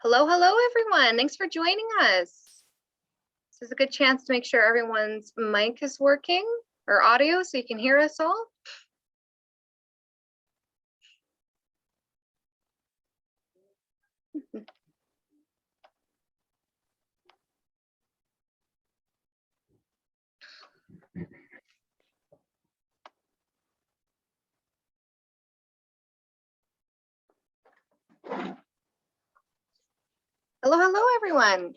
Hello, hello, everyone. Thanks for joining us. This is a good chance to make sure everyone's mic is working or audio so you can hear us all. Hello, hello, everyone.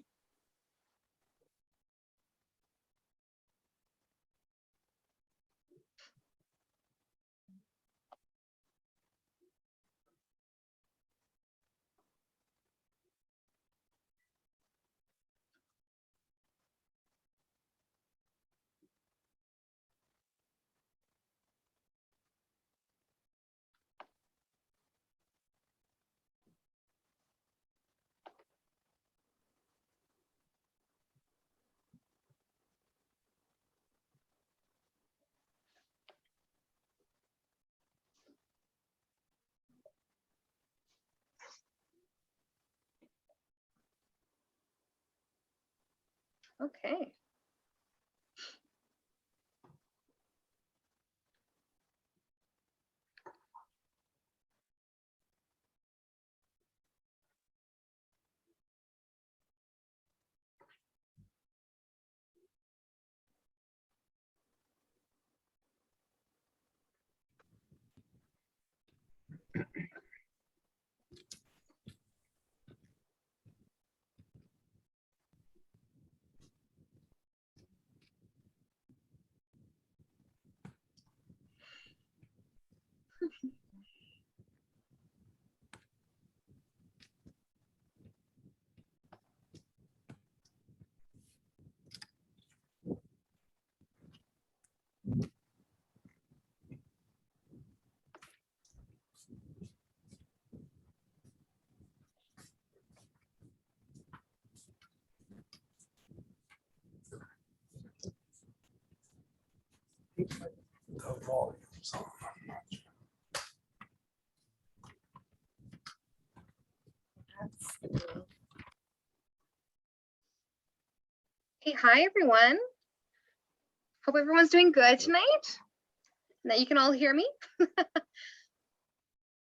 Okay. Hey, hi, everyone. Hope everyone's doing good tonight and that you can all hear me.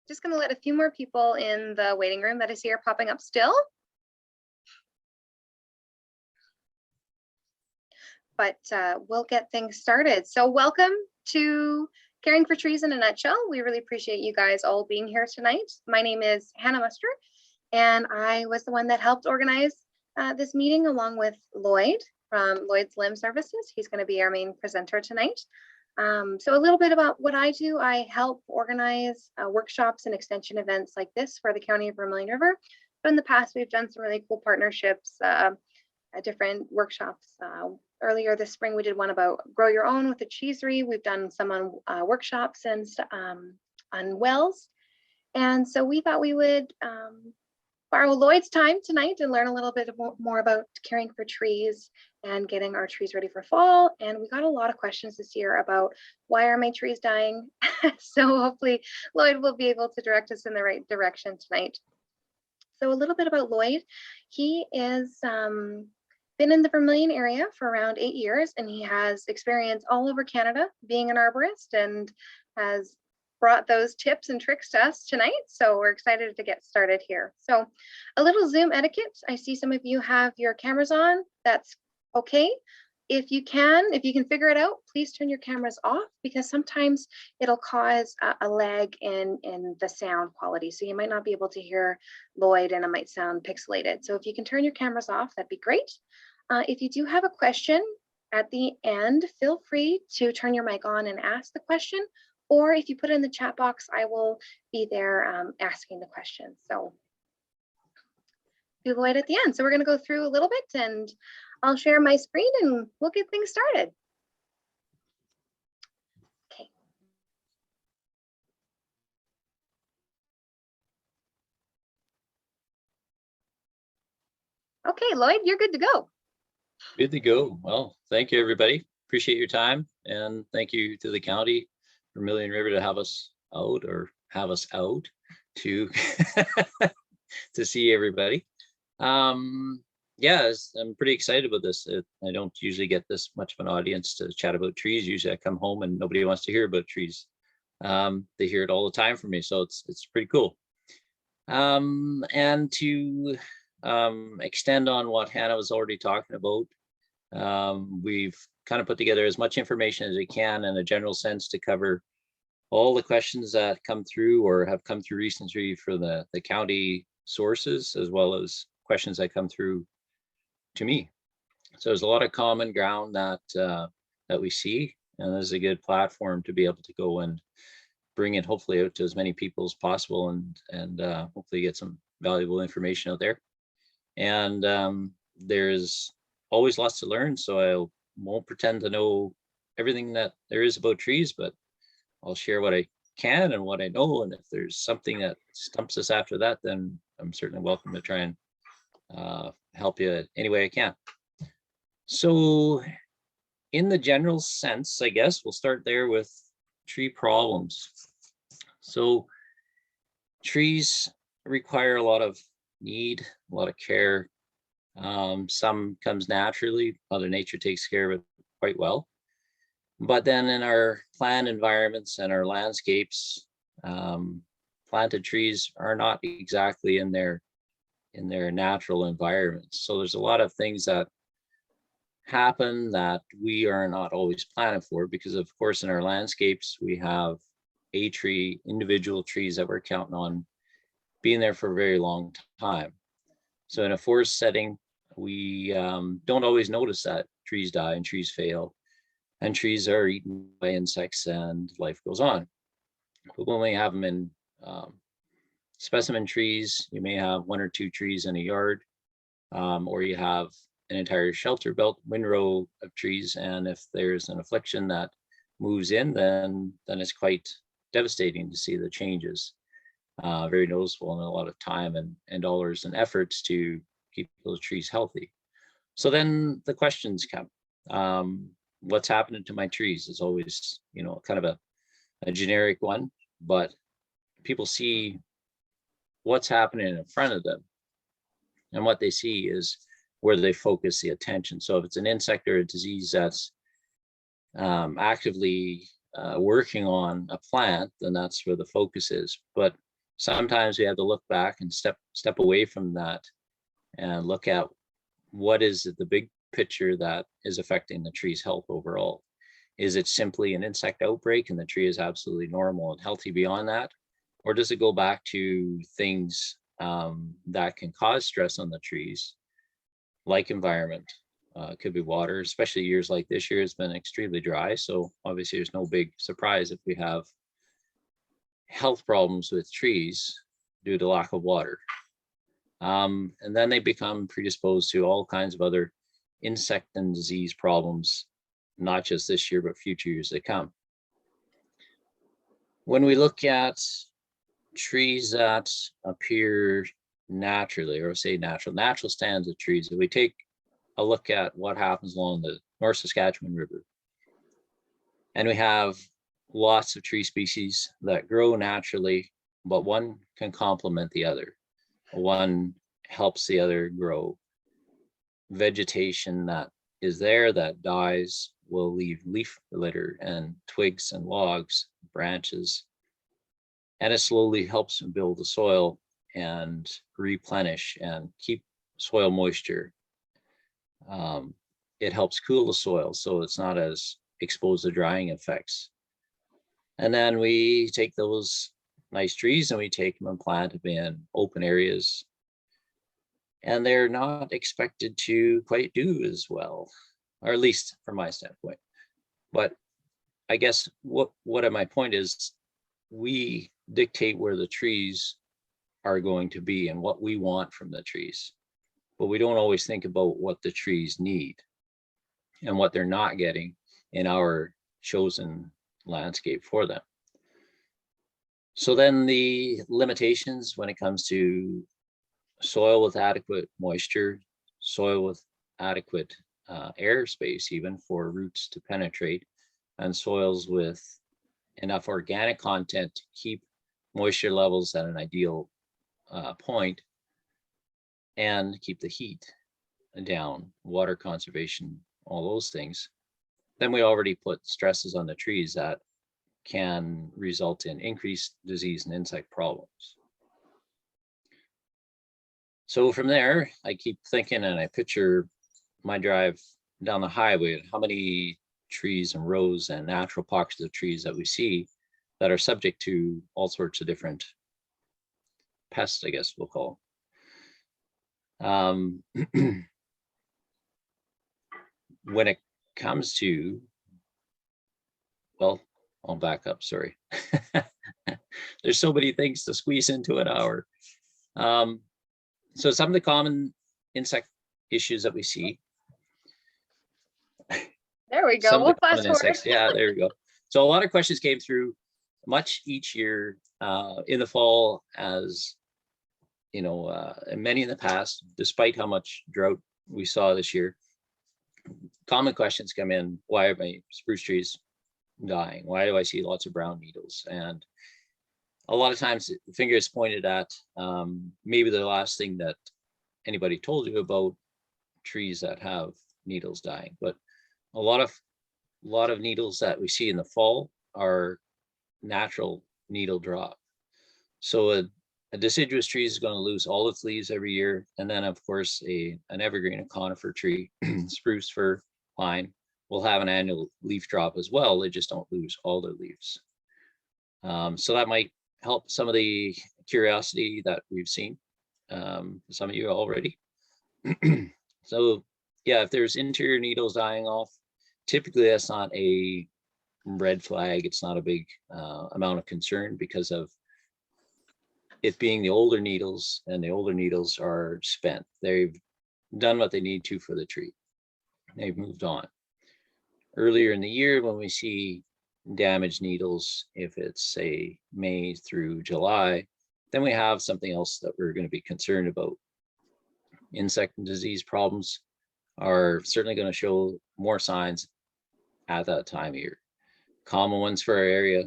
Just going to let a few more people in the waiting room that I see are popping up still. But we'll get things started. So welcome to Caring for Trees in a Nutshell. We really appreciate you guys all being here tonight. My name is Hannah Muster, and I was the one that helped organize this meeting along with Lloyd from Lloyd's Limb Services. He's going to be our main presenter tonight. So a little bit about what I do. I help organize workshops and extension events like this for the County of Vermilion River. But in the past, we've done some really cool partnerships, different workshops. Earlier this spring, we did one about grow your own with the cheesery. We've done some on workshops and on wells. And so we thought we would borrow Lloyd's time tonight and learn a little bit more about caring for trees and getting our trees ready for fall. And we got a lot of questions this year about why are my trees dying? So hopefully Lloyd will be able to direct us in the right direction tonight. So a little bit about Lloyd. He is been in the Vermilion area for around 8 years, and he has experience all over Canada being an arborist and has brought those tips and tricks to us tonight. So we're excited to get started here. So a little Zoom etiquette. I see some of you have your cameras on. That's okay. If you can figure it out, please turn your cameras off, because sometimes it'll cause a lag in the sound quality. So you might not be able to hear Lloyd and it might sound pixelated. So if you can turn your cameras off, that'd be great. If you do have a question at the end, feel free to turn your mic on and ask the question, or if you put it in the chat box, I will be there asking the question. So do Lloyd at the end. So we're going to go through a little bit and I'll share my screen and we'll get things started. Okay. Okay, Lloyd, you're good to go. Good to go. Well, thank you, everybody. Appreciate your time, and thank you to the county, Vermilion River, to have us out to to see everybody. I'm pretty excited about this. I don't usually get this much of an audience to chat about trees. Usually I come home and nobody wants to hear about trees. They hear it all the time from me, so it's pretty cool. And to extend on what Hannah was already talking about, we've kind of put together as much information as we can in a general sense to cover all the questions that come through or have come through recently for the county sources, as well as questions that come through to me. So there's a lot of common ground that that we see, and this is a good platform to be able to go and bring it hopefully out to as many people as possible, and hopefully get some valuable information out there. And there's always lots to learn, so I won't pretend to know everything that there is about trees, but I'll share what I can and what I know. And if there's something that stumps us after that, then I'm certainly welcome to try and help you any way I can. So in the general sense, I guess we'll start there with tree problems. So trees require a lot of need, a lot of care. Some comes naturally, Mother Nature takes care of it quite well. But then in our plant environments and our landscapes, planted trees are not exactly in their natural environments. So there's a lot of things that happen that we are not always planning for, because of course in our landscapes we have a tree, individual trees that we're counting on being there for a very long time. So in a forest setting, we don't always notice that trees die and trees fail, and trees are eaten by insects and life goes on. But when we have them in specimen trees, you may have 1 or 2 trees in a yard, or you have an entire shelter belt windrow of trees. And if there's an affliction that moves in, then it's quite devastating to see the changes. Very noticeable, and a lot of time and dollars and efforts to keep those trees healthy. So then the questions come. What's happening to my trees is always, kind of a generic one, but people see what's happening in front of them, and what they see is where they focus the attention. So if it's an insect or a disease that's actively working on a plant, then that's where the focus is. But sometimes we have to look back and step away from that and look at what is the big picture that is affecting the tree's health overall. Is it simply an insect outbreak and the tree is absolutely normal and healthy beyond that? Or does it go back to things that can cause stress on the trees, like environment? It could be water, especially years like this year. It's been extremely dry. So obviously there's no big surprise if we have health problems with trees due to lack of water. And then they become predisposed to all kinds of other insect and disease problems, not just this year, but future years to come. When we look at trees that appear naturally, or say natural stands of trees, if we take a look at what happens along the North Saskatchewan River, and we have lots of tree species that grow naturally, but one can complement the other. One helps the other grow. Vegetation that is there that dies will leave leaf litter and twigs and logs, branches, and it slowly helps build the soil and replenish and keep soil moisture. It helps cool the soil so it's not as exposed to drying effects. And then we take those nice trees and we take them and plant them in open areas, and they're not expected to quite do as well, or at least from my standpoint. But I guess what my point is, we dictate where the trees are going to be and what we want from the trees, but we don't always think about what the trees need and what they're not getting in our chosen landscape for them. So then the limitations when it comes to soil with adequate moisture, soil with adequate airspace even for roots to penetrate, and soils with enough organic content to keep moisture levels at an ideal point, and keep the heat down, water conservation, all those things, then we already put stresses on the trees that can result in increased disease and insect problems. So from there, I keep thinking and I picture my drive down the highway and how many trees and rows and natural pockets of trees that we see that are subject to all sorts of different pests, I guess we'll call them. When it comes to, well, I'll back up, sorry. There's so many things to squeeze into an hour. So some of the common insect issues that we see. There we go. Some of We'll the common fast forward. insects. Yeah, there we go. So a lot of questions came through much each year in the fall, as you know, and many in the past, despite how much drought we saw this year. Common questions come in: why are my spruce trees dying? Why do I see lots of brown needles? And a lot of times the finger is pointed at maybe the last thing that anybody told you about trees that have needles dying. But a lot of needles that we see in the fall are natural needle drop. So a deciduous tree is going to lose all its leaves every year. And then of course an evergreen, a conifer tree, spruce, fir, pine, will have an annual leaf drop as well. They just don't lose all their leaves. So that might help some of the curiosity that we've seen, some of you already. So yeah, if there's interior needles dying off, typically that's not a red flag. It's not a big amount of concern because of it being the older needles, and the older needles are spent. They've done what they need to for the tree. They've moved on. Earlier in the year, when we see damaged needles, if it's say May through July, then we have something else that we're going to be concerned about. Insect and disease problems are certainly going to show more signs at that time of year. Common ones for our area: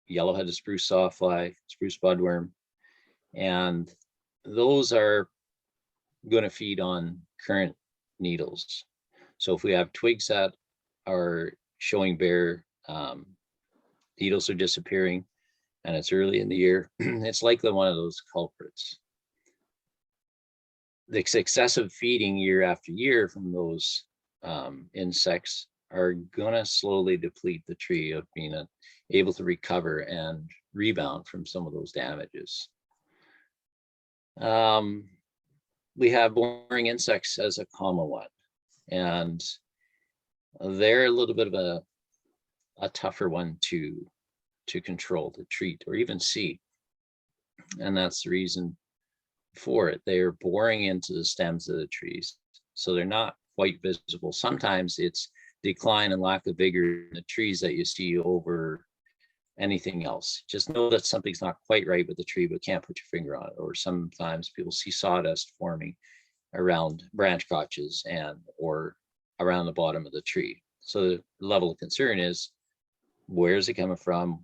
yellow-headed spruce sawfly, spruce budworm, and those are going to feed on current needles. So if we have twigs that are showing bare, needles are disappearing, and it's early in the year, it's likely one of those culprits. The excessive feeding year after year from those insects are gonna slowly deplete the tree of being able to recover and rebound from some of those damages. We have boring insects as a common one, and they're a little bit of a tougher one to control, to treat, or even see. And that's the reason for it. They're boring into the stems of the trees, so they're not quite visible. Sometimes it's decline and lack of vigor in the trees that you see over anything else. Just know that something's not quite right with the tree, but can't put your finger on it. Or sometimes people see sawdust forming around branch crotches or around the bottom of the tree. So the level of concern is, where's it coming from?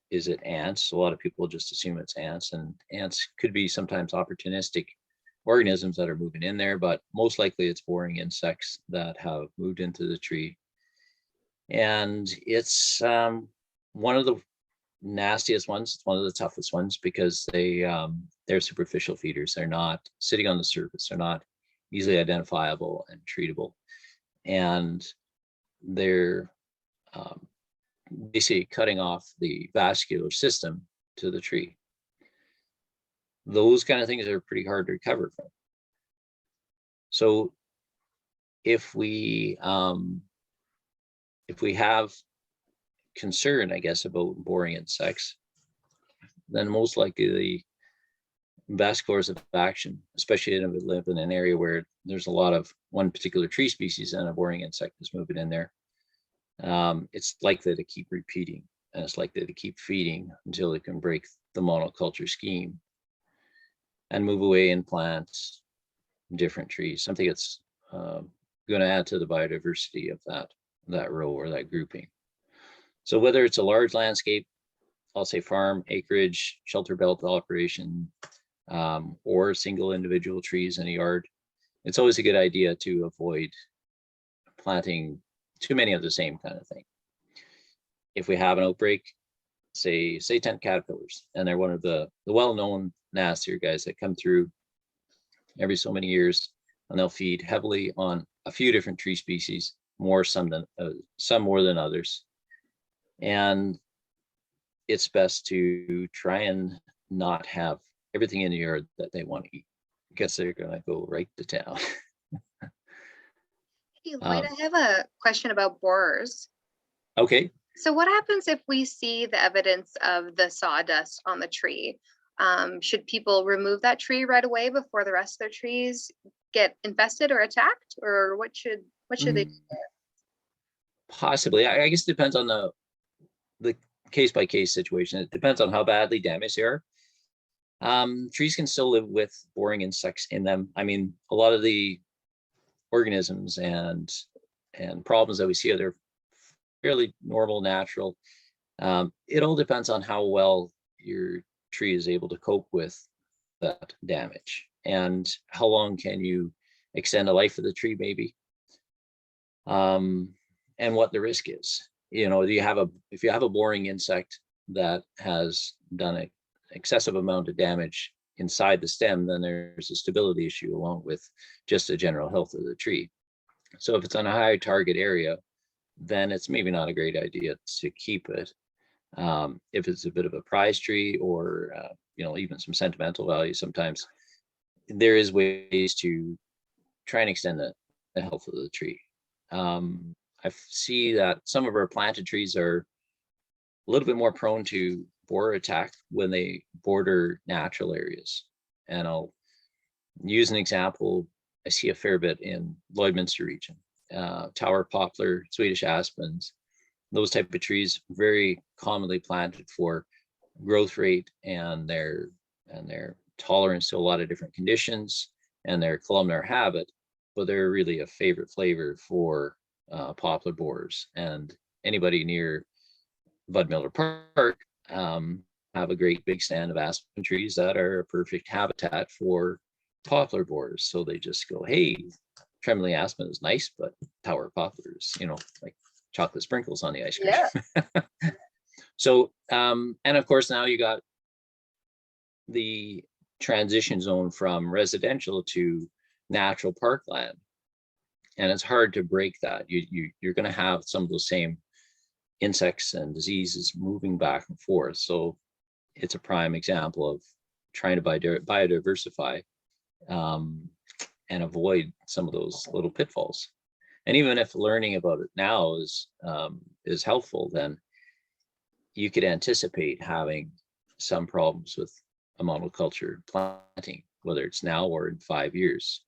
Is it ants? A lot of people just assume it's ants, and ants could be sometimes opportunistic organisms that are moving in there, but most likely it's boring insects that have moved into the tree. And it's one of the nastiest ones. It's one of the toughest ones because they're superficial feeders. They're not sitting on the surface. They're not easily identifiable and treatable. And they're basically cutting off the vascular system to the tree. Those kind of things are pretty hard to recover from. So if we have concern, I guess, about boring insects, then most likely the best course of action, especially if we live in an area where there's a lot of one particular tree species and a boring insect is moving in there, it's likely to keep repeating, and it's likely to keep feeding until it can break the monoculture scheme and move away and plant different trees, something that's going to add to the biodiversity of that row or that grouping. So whether it's a large landscape, I'll say farm, acreage, shelter belt operation, or single individual trees in a yard, it's always a good idea to avoid planting too many of the same kind of thing. If we have an outbreak, say tent caterpillars, and they're one of the well-known nastier guys that come through every so many years, and they'll feed heavily on a few different tree species, some more than others. And it's best to try and not have everything in the yard that they want to eat, because they're going to go right to town. Hey, Lloyd, I have a question about borers. Okay. So what happens if we see the evidence of the sawdust on the tree? Should people remove that tree right away before the rest of their trees get infested or attacked, or what should they do? Possibly. I guess it depends on the case-by-case situation. It depends on how badly damaged they are. Trees can still live with boring insects in them. I mean, a lot of the organisms and problems that we see are fairly normal, natural. It all depends on how well your tree is able to cope with that damage, and how long can you extend the life of the tree, maybe, and what the risk is. You know, if you have a boring insect that has done an excessive amount of damage inside the stem, then there's a stability issue along with just the general health of the tree. So if it's on a high target area, then it's maybe not a great idea to keep it. If it's a bit of a prize tree, or even some sentimental value, sometimes there is ways to try and extend the health of the tree. I see that some of our planted trees are a little bit more prone to borer attack when they border natural areas. And I'll use an example. I see a fair bit in Lloydminster region. Tower poplar, Swedish aspens, those type of trees, very commonly planted for growth rate and their tolerance to a lot of different conditions and their columnar habit, but they're really a favorite flavor for poplar borers. And anybody near Bud Miller Park have a great big stand of aspen trees that are a perfect habitat for poplar borers. So they just go, hey, trembling aspen is nice, but tower poplars, like chocolate sprinkles on the ice cream. Yeah. So, and of course, now you got the transition zone from residential to natural parkland. And it's hard to break that. You're going to have some of those same insects and diseases moving back and forth. So it's a prime example of trying to biodiversify and avoid some of those little pitfalls. And even if learning about it now is helpful, then you could anticipate having some problems with a monoculture planting, whether it's now or in 5 years.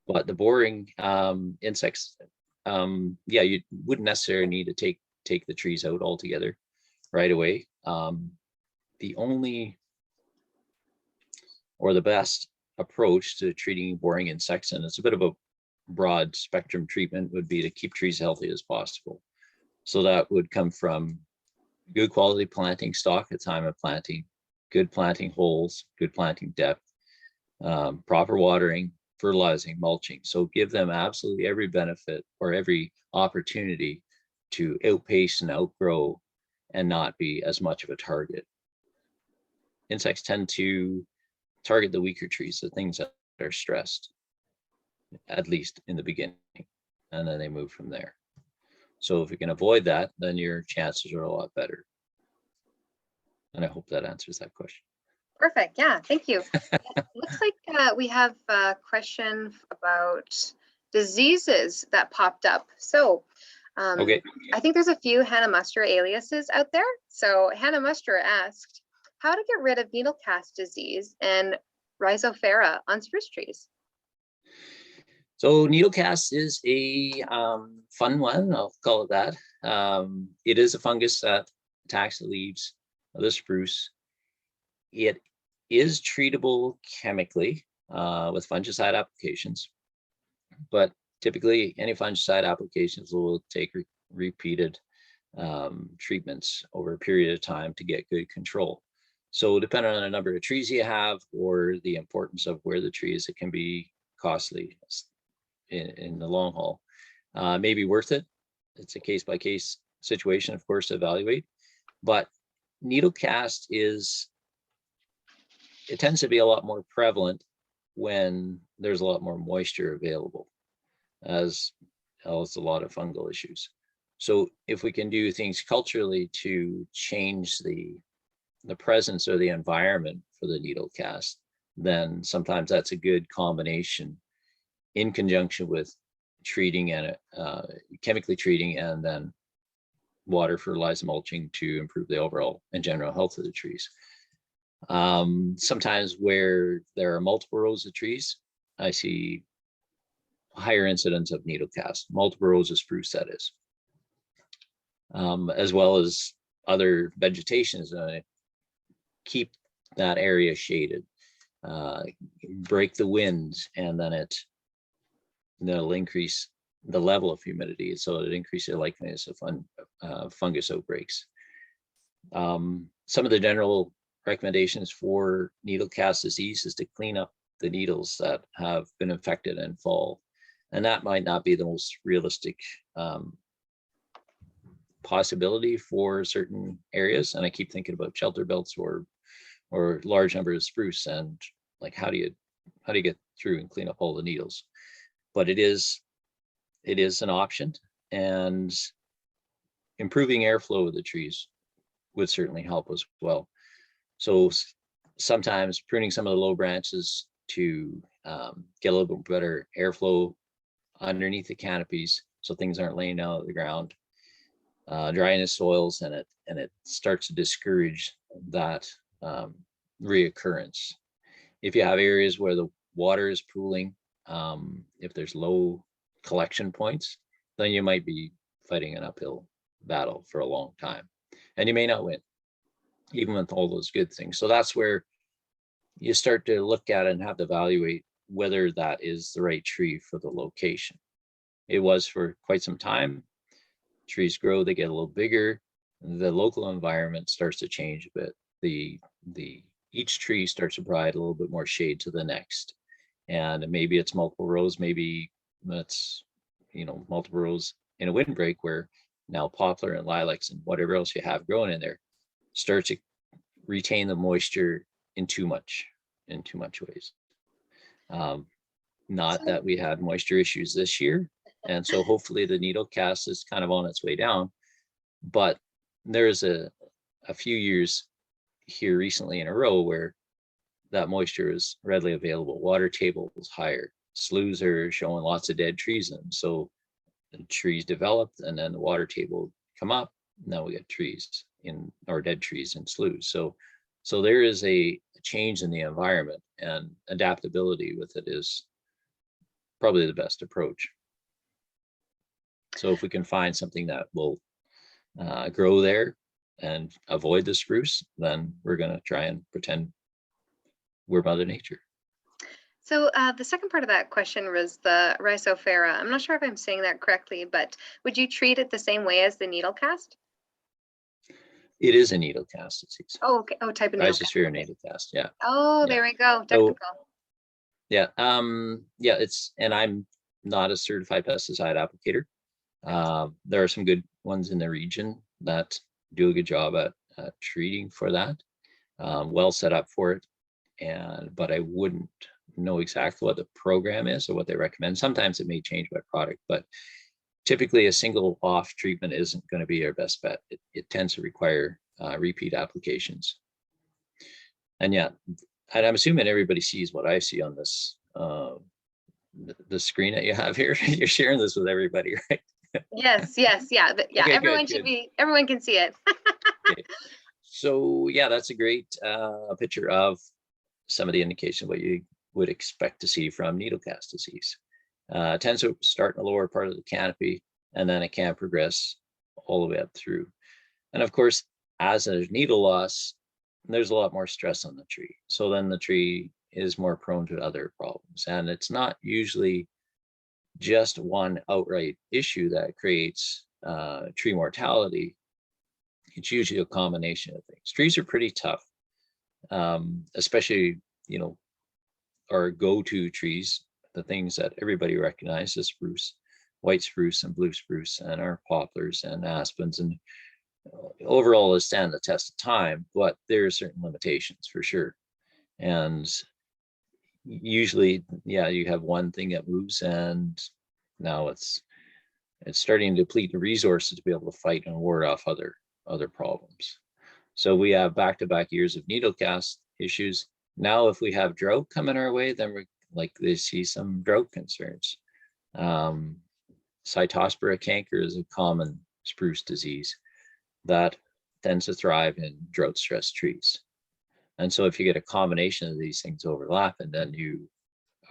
But the boring insects, you wouldn't necessarily need to take the trees out altogether right away. The only or the best approach to treating boring insects, and it's a bit of a broad spectrum treatment, would be to keep trees healthy as possible. So that would come from good quality planting stock at time of planting, good planting holes, good planting depth, proper watering, fertilizing, mulching. So give them absolutely every benefit or every opportunity to outpace and outgrow and not be as much of a target. Insects tend to target the weaker trees, the things that are stressed, at least in the beginning, and then they move from there. So if you can avoid that, then your chances are a lot better. And I hope that answers that question. Perfect. Yeah, thank you. It looks like we have a question about diseases that popped up. So Okay. I think there's a few Hannah Muster aliases out there. So Hannah Muster asked how to get rid of needle cast disease and Rhizophara on spruce trees. So needle cast is a fun one, I'll call it that. It is a fungus that attacks the leaves of the spruce. It is treatable chemically with fungicide applications, but typically any fungicide applications will take repeated treatments over a period of time to get good control. So depending on the number of trees you have or the importance of where the tree is, it can be costly in the long haul. Maybe worth it. It's a case by case situation, of course, to evaluate. But needle cast it tends to be a lot more prevalent when there's a lot more moisture available, as well as a lot of fungal issues. So if we can do things culturally to change the presence or the environment for the needle cast, then sometimes that's a good combination in conjunction with treating and chemically treating, and then water fertilizer mulching to improve the overall and general health of the trees. Sometimes where there are multiple rows of trees, I see higher incidence of needle cast, multiple rows of spruce, that is, as well as other vegetations. Keep that area shaded, break the winds, and then it'll increase the level of humidity, so it increases the likeliness of fungus outbreaks. Some of the general recommendations for needle cast disease is to clean up the needles that have been infected and fall, and that might not be the most realistic possibility for certain areas. And I keep thinking about shelter belts or large numbers of spruce, and like how do you get through and clean up all the needles? But it is an option, and improving airflow of the trees would certainly help as well. So sometimes pruning some of the low branches to get a little bit better airflow underneath the canopies, so things aren't laying down at the ground, drying the soils, and it starts to discourage that reoccurrence. If you have areas where the water is pooling, if there's low collection points, then you might be fighting an uphill battle for a long time, and you may not win, even with all those good things. So that's where you start to look at it and have to evaluate whether that is the right tree for the location. It was for quite some time. Trees grow, they get a little bigger, the local environment starts to change a bit. Each tree starts to provide a little bit more shade to the next, and maybe it's multiple rows, maybe it's multiple rows in a windbreak, where now poplar and lilacs and whatever else you have growing in there start to retain the moisture in too much ways. Not that we had moisture issues this year, and so hopefully the needle cast is kind of on its way down, but there's a few years here recently in a row where that moisture is readily available. Water table is higher. Sloughs are showing lots of dead trees in them. So the trees developed, and then the water table come up. Now we get trees or dead trees in sloughs. So there is a change in the environment, and adaptability with it is probably the best approach. So if we can find something that will grow there and avoid the spruce, then we're going to try and pretend we're Mother Nature. So the second part of that question was the Rhizophara. I'm not sure if I'm saying that correctly, but would you treat it the same way as the needle cast? It is a needle cast disease. Oh, okay. Oh, type of needle cast. Rhizosphere needle cast, yeah. Oh, yeah. There we go. Technical. So, yeah, and I'm not a certified pesticide applicator. There are some good ones in the region that do a good job at treating for that, well set up for it, but I wouldn't know exactly what the program is or what they recommend. Sometimes it may change by product, but typically a single off treatment isn't going to be our best bet. It tends to require repeat applications. And yeah, and I'm assuming everybody sees what I see on this the screen that you have here. You're sharing this with everybody, right? Yes, yeah, but yeah, okay, everyone should be, everyone can see it. Okay. So yeah, that's a great picture of some of the indication of what you would expect to see from needle cast disease. It tends to start in the lower part of the canopy, and then it can progress all the way up through. And of course, as there's needle loss, there's a lot more stress on the tree. So then the tree is more prone to other problems. And it's not usually just one outright issue that creates tree mortality. It's usually a combination of things. Trees are pretty tough. especially, you know, our go-to trees, the things that everybody recognizes: spruce, white spruce and blue spruce, and our poplars and aspens, and overall they stand the test of time, but there are certain limitations for sure. And usually, yeah, you have one thing that moves, and now it's starting to deplete the resources to be able to fight and ward off other problems. So we have back-to-back years of needle cast issues. Now, if we have drought coming our way, then we're likely to see some drought concerns. Cytospheric canker is a common spruce disease that tends to thrive in drought-stressed trees. And so if you get a combination of these things overlapping, then you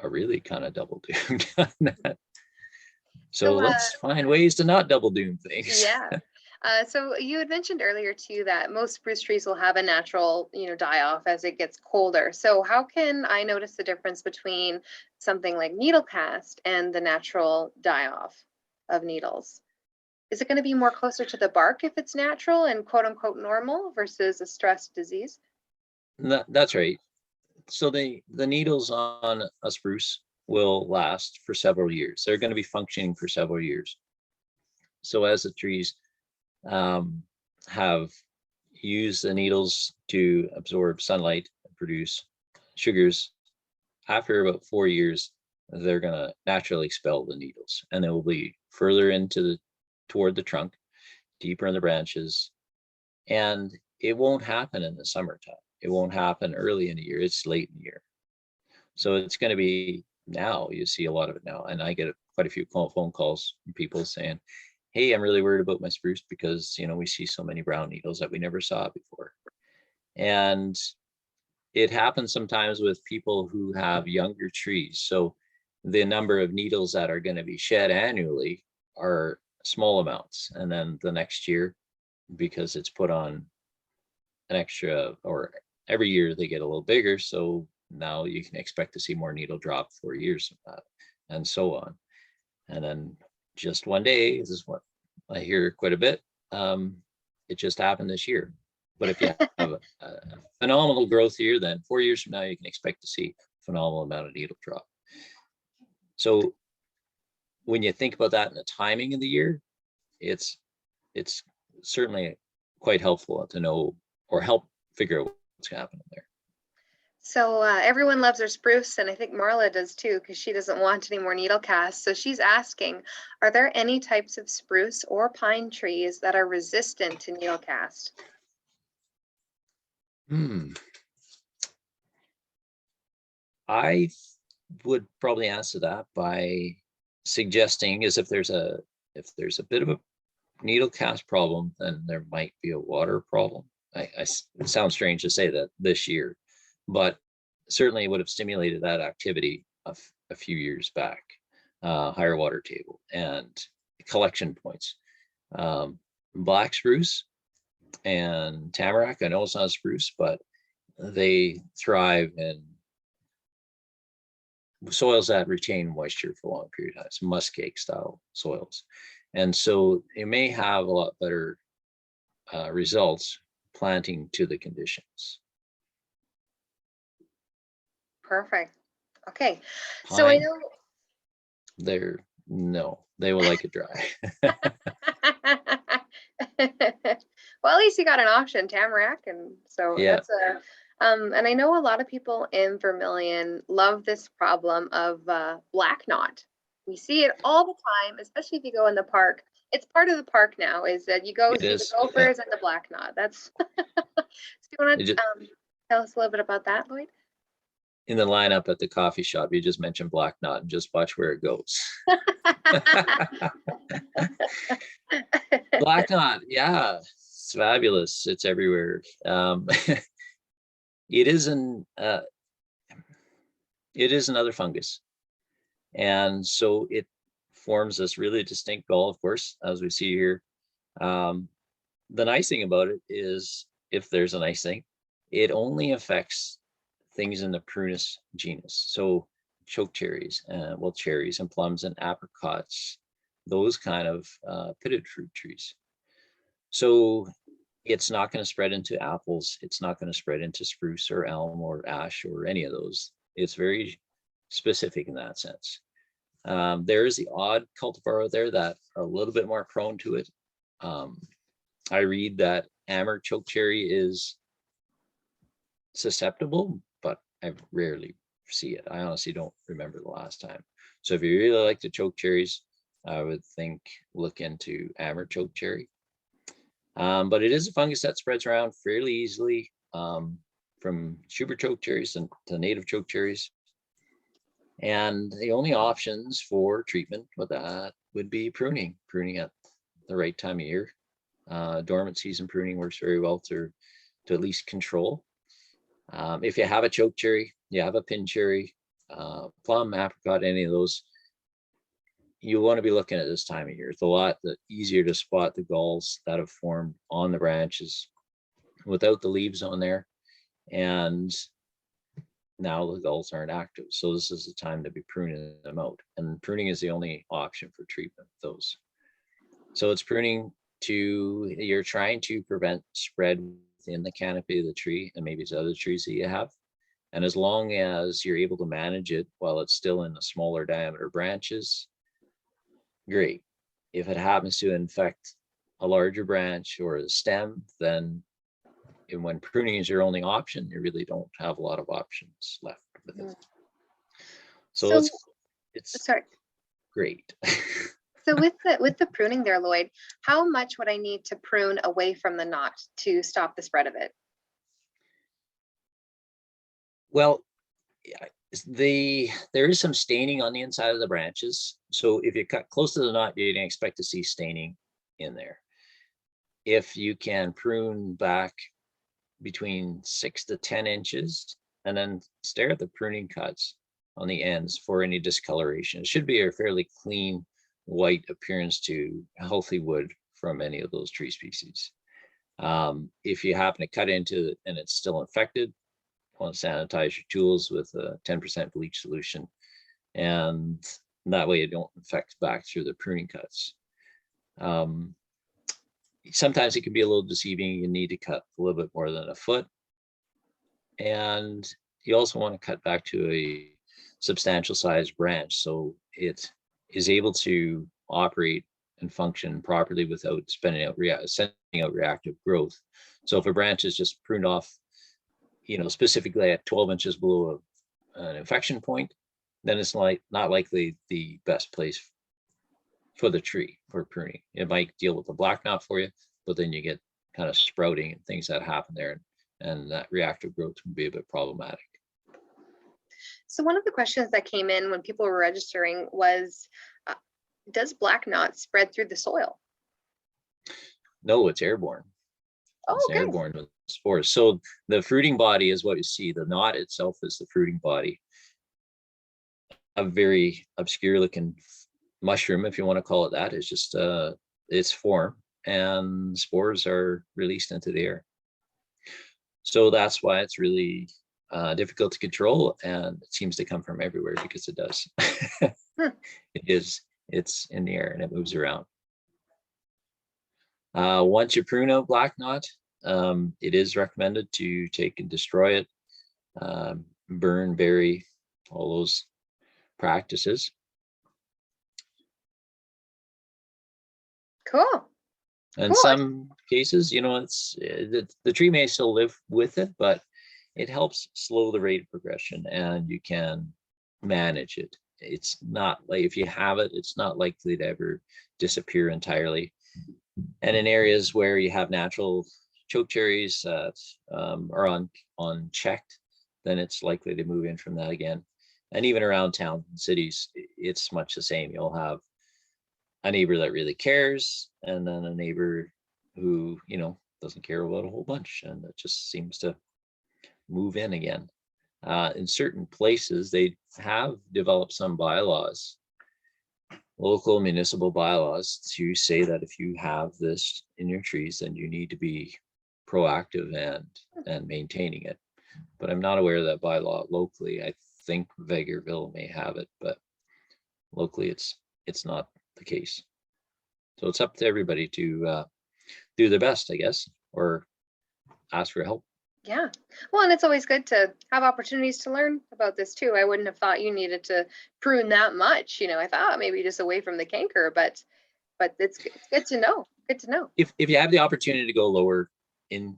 are really kind of double doomed on that. So let's find ways to not double doom things. Yeah. So you had mentioned earlier too that most spruce trees will have a natural, die off as it gets colder. So how can I notice the difference between something like needle cast and the natural die off of needles? Is it going to be more closer to the bark if it's natural and quote unquote normal versus a stressed disease? That's right. So the needles on a spruce will last for several years. They're going to be functioning for several years. So as the trees have used the needles to absorb sunlight and produce sugars, after about 4 years, they're going to naturally expel the needles, and they will be further toward the trunk, deeper in the branches, and it won't happen in the summertime. It won't happen early in the year. It's late in the year. So it's going to be now. You see a lot of it now, and I get quite a few phone calls from people saying, hey, I'm really worried about my spruce because, we see so many brown needles that we never saw before. And it happens sometimes with people who have younger trees. So the number of needles that are going to be shed annually are small amounts. And then the next year, because it's put on an extra, or every year they get a little bigger. So now you can expect to see more needle drop 4 years from that, and so on. And then just one day, this is what I hear quite a bit. It just happened this year. But if you have a phenomenal growth year, then 4 years from now, you can expect to see a phenomenal amount of needle drop. So when you think about that in the timing of the year, it's certainly quite helpful to know or help figure out what's happening there. So everyone loves their spruce, and I think Marla does too, because she doesn't want any more needle casts. So she's asking, are there any types of spruce or pine trees that are resistant to needle cast? I would probably answer that by suggesting is if there's a bit of a needle cast problem, then there might be a water problem. It sounds strange to say that this year, but certainly would have stimulated that activity a few years back. Higher water table and collection points. Black spruce and tamarack, I know it's not spruce, but they thrive in soils that retain moisture for a long period of time, muskeg style soils. And so it may have a lot better results planting to the conditions. Perfect. Okay. Pine, so I know they will like it dry. well, at least you got an option, tamarack, and so Yeah. that's and I know a lot of people in Vermilion love this problem of black knot. We see it all the time, especially if you go in the park. It's part of the park now, is that you go see the gophers and the black knot. That's so you want to tell us a little bit about that, Lloyd? In the lineup at the coffee shop, you just mentioned black knot and just watch where it goes. Black knot, yeah, it's fabulous. It's everywhere. It is another fungus, and so it forms this really distinct gall, of course, as we see here. The nice thing about it is, if there's a nice thing, it only affects things in the Prunus genus. So chokecherries, cherries and plums and apricots, those kind of pitted fruit trees. So it's not going to spread into apples. It's not going to spread into spruce or elm or ash or any of those. It's very specific in that sense. There is the odd cultivar out there that are a little bit more prone to it. I read that amber chokecherry is susceptible, but I rarely see it. I honestly don't remember the last time. So if you really like the chokecherries, I would think look into amber chokecherry. But it is a fungus that spreads around fairly easily, from Schubert chokecherries to native chokecherries. And the only options for treatment with that would be pruning at the right time of year. Dormant season pruning works very well to at least control. If you have a chokecherry, you have a pin cherry, plum, apricot, any of those, you want to be looking at this time of year. It's a lot easier to spot the galls that have formed on the branches without the leaves on there. And now the galls aren't active. So this is the time to be pruning them out. And pruning is the only option for treatment of those. So it's pruning you're trying to prevent spread within the canopy of the tree and maybe it's other trees that you have. And as long as you're able to manage it while it's still in the smaller diameter branches, great. If it happens to infect a larger branch or the stem, then when pruning is your only option, you really don't have a lot of options left with it. So it's sorry. Great. So with the pruning there, Lloyd, how much would I need to prune away from the knot to stop the spread of it? Well, there is some staining on the inside of the branches. So if you cut close to the knot, you didn't expect to see staining in there. If you can prune back between 6 to 10 inches and then stare at the pruning cuts on the ends for any discoloration, it should be a fairly clean white appearance to healthy wood from any of those tree species. If you happen to cut into it and it's still infected, want to sanitize your tools with a 10% bleach solution, and that way you don't infect back through the pruning cuts. Sometimes it can be a little deceiving. You need to cut a little bit more than a foot, and you also want to cut back to a substantial size branch so it is able to operate and function properly without sending out reactive growth. So if a branch is just pruned off, specifically at 12 inches below an infection point, then it's not likely the best place for the tree for pruning. It might deal with the black knot for you, but then you get kind of sprouting and things that happen there, and that reactive growth can be a bit problematic. So one of the questions that came in when people were registering was, does black knot spread through the soil? No, it's airborne. It's airborne with spores. So the fruiting body is what you see. The knot itself is the fruiting body. A very obscure looking mushroom, if you want to call it that. It's just its form, and spores are released into the air. So that's why it's really difficult to control, and it seems to come from everywhere because it does. It's in the air and it moves around. Once you prune out black knot, it is recommended to take and destroy it, burn, bury, all those practices. Cool. In some cases, it's the tree may still live with it, but it helps slow the rate of progression, and you can manage it. It's not like, if you have it, it's not likely to ever disappear entirely. And in areas where you have natural chokecherries that are unchecked, then it's likely to move in from that again. And even around towns and cities, it's much the same. You'll have a neighbor that really cares, and then a neighbor who, doesn't care about a whole bunch, and it just seems to move in again. In certain places, they have developed some bylaws, local municipal bylaws, to say that if you have this in your trees, then you need to be proactive and maintaining it. But I'm not aware of that bylaw locally. I think Vegreville may have it, but locally it's not the case. So it's up to everybody to do their best, I guess, or ask for help. Yeah. Well, and it's always good to have opportunities to learn about this too. I wouldn't have thought you needed to prune that much. I thought maybe just away from the canker, but it's good to know. Good to know. If you have the opportunity to go lower in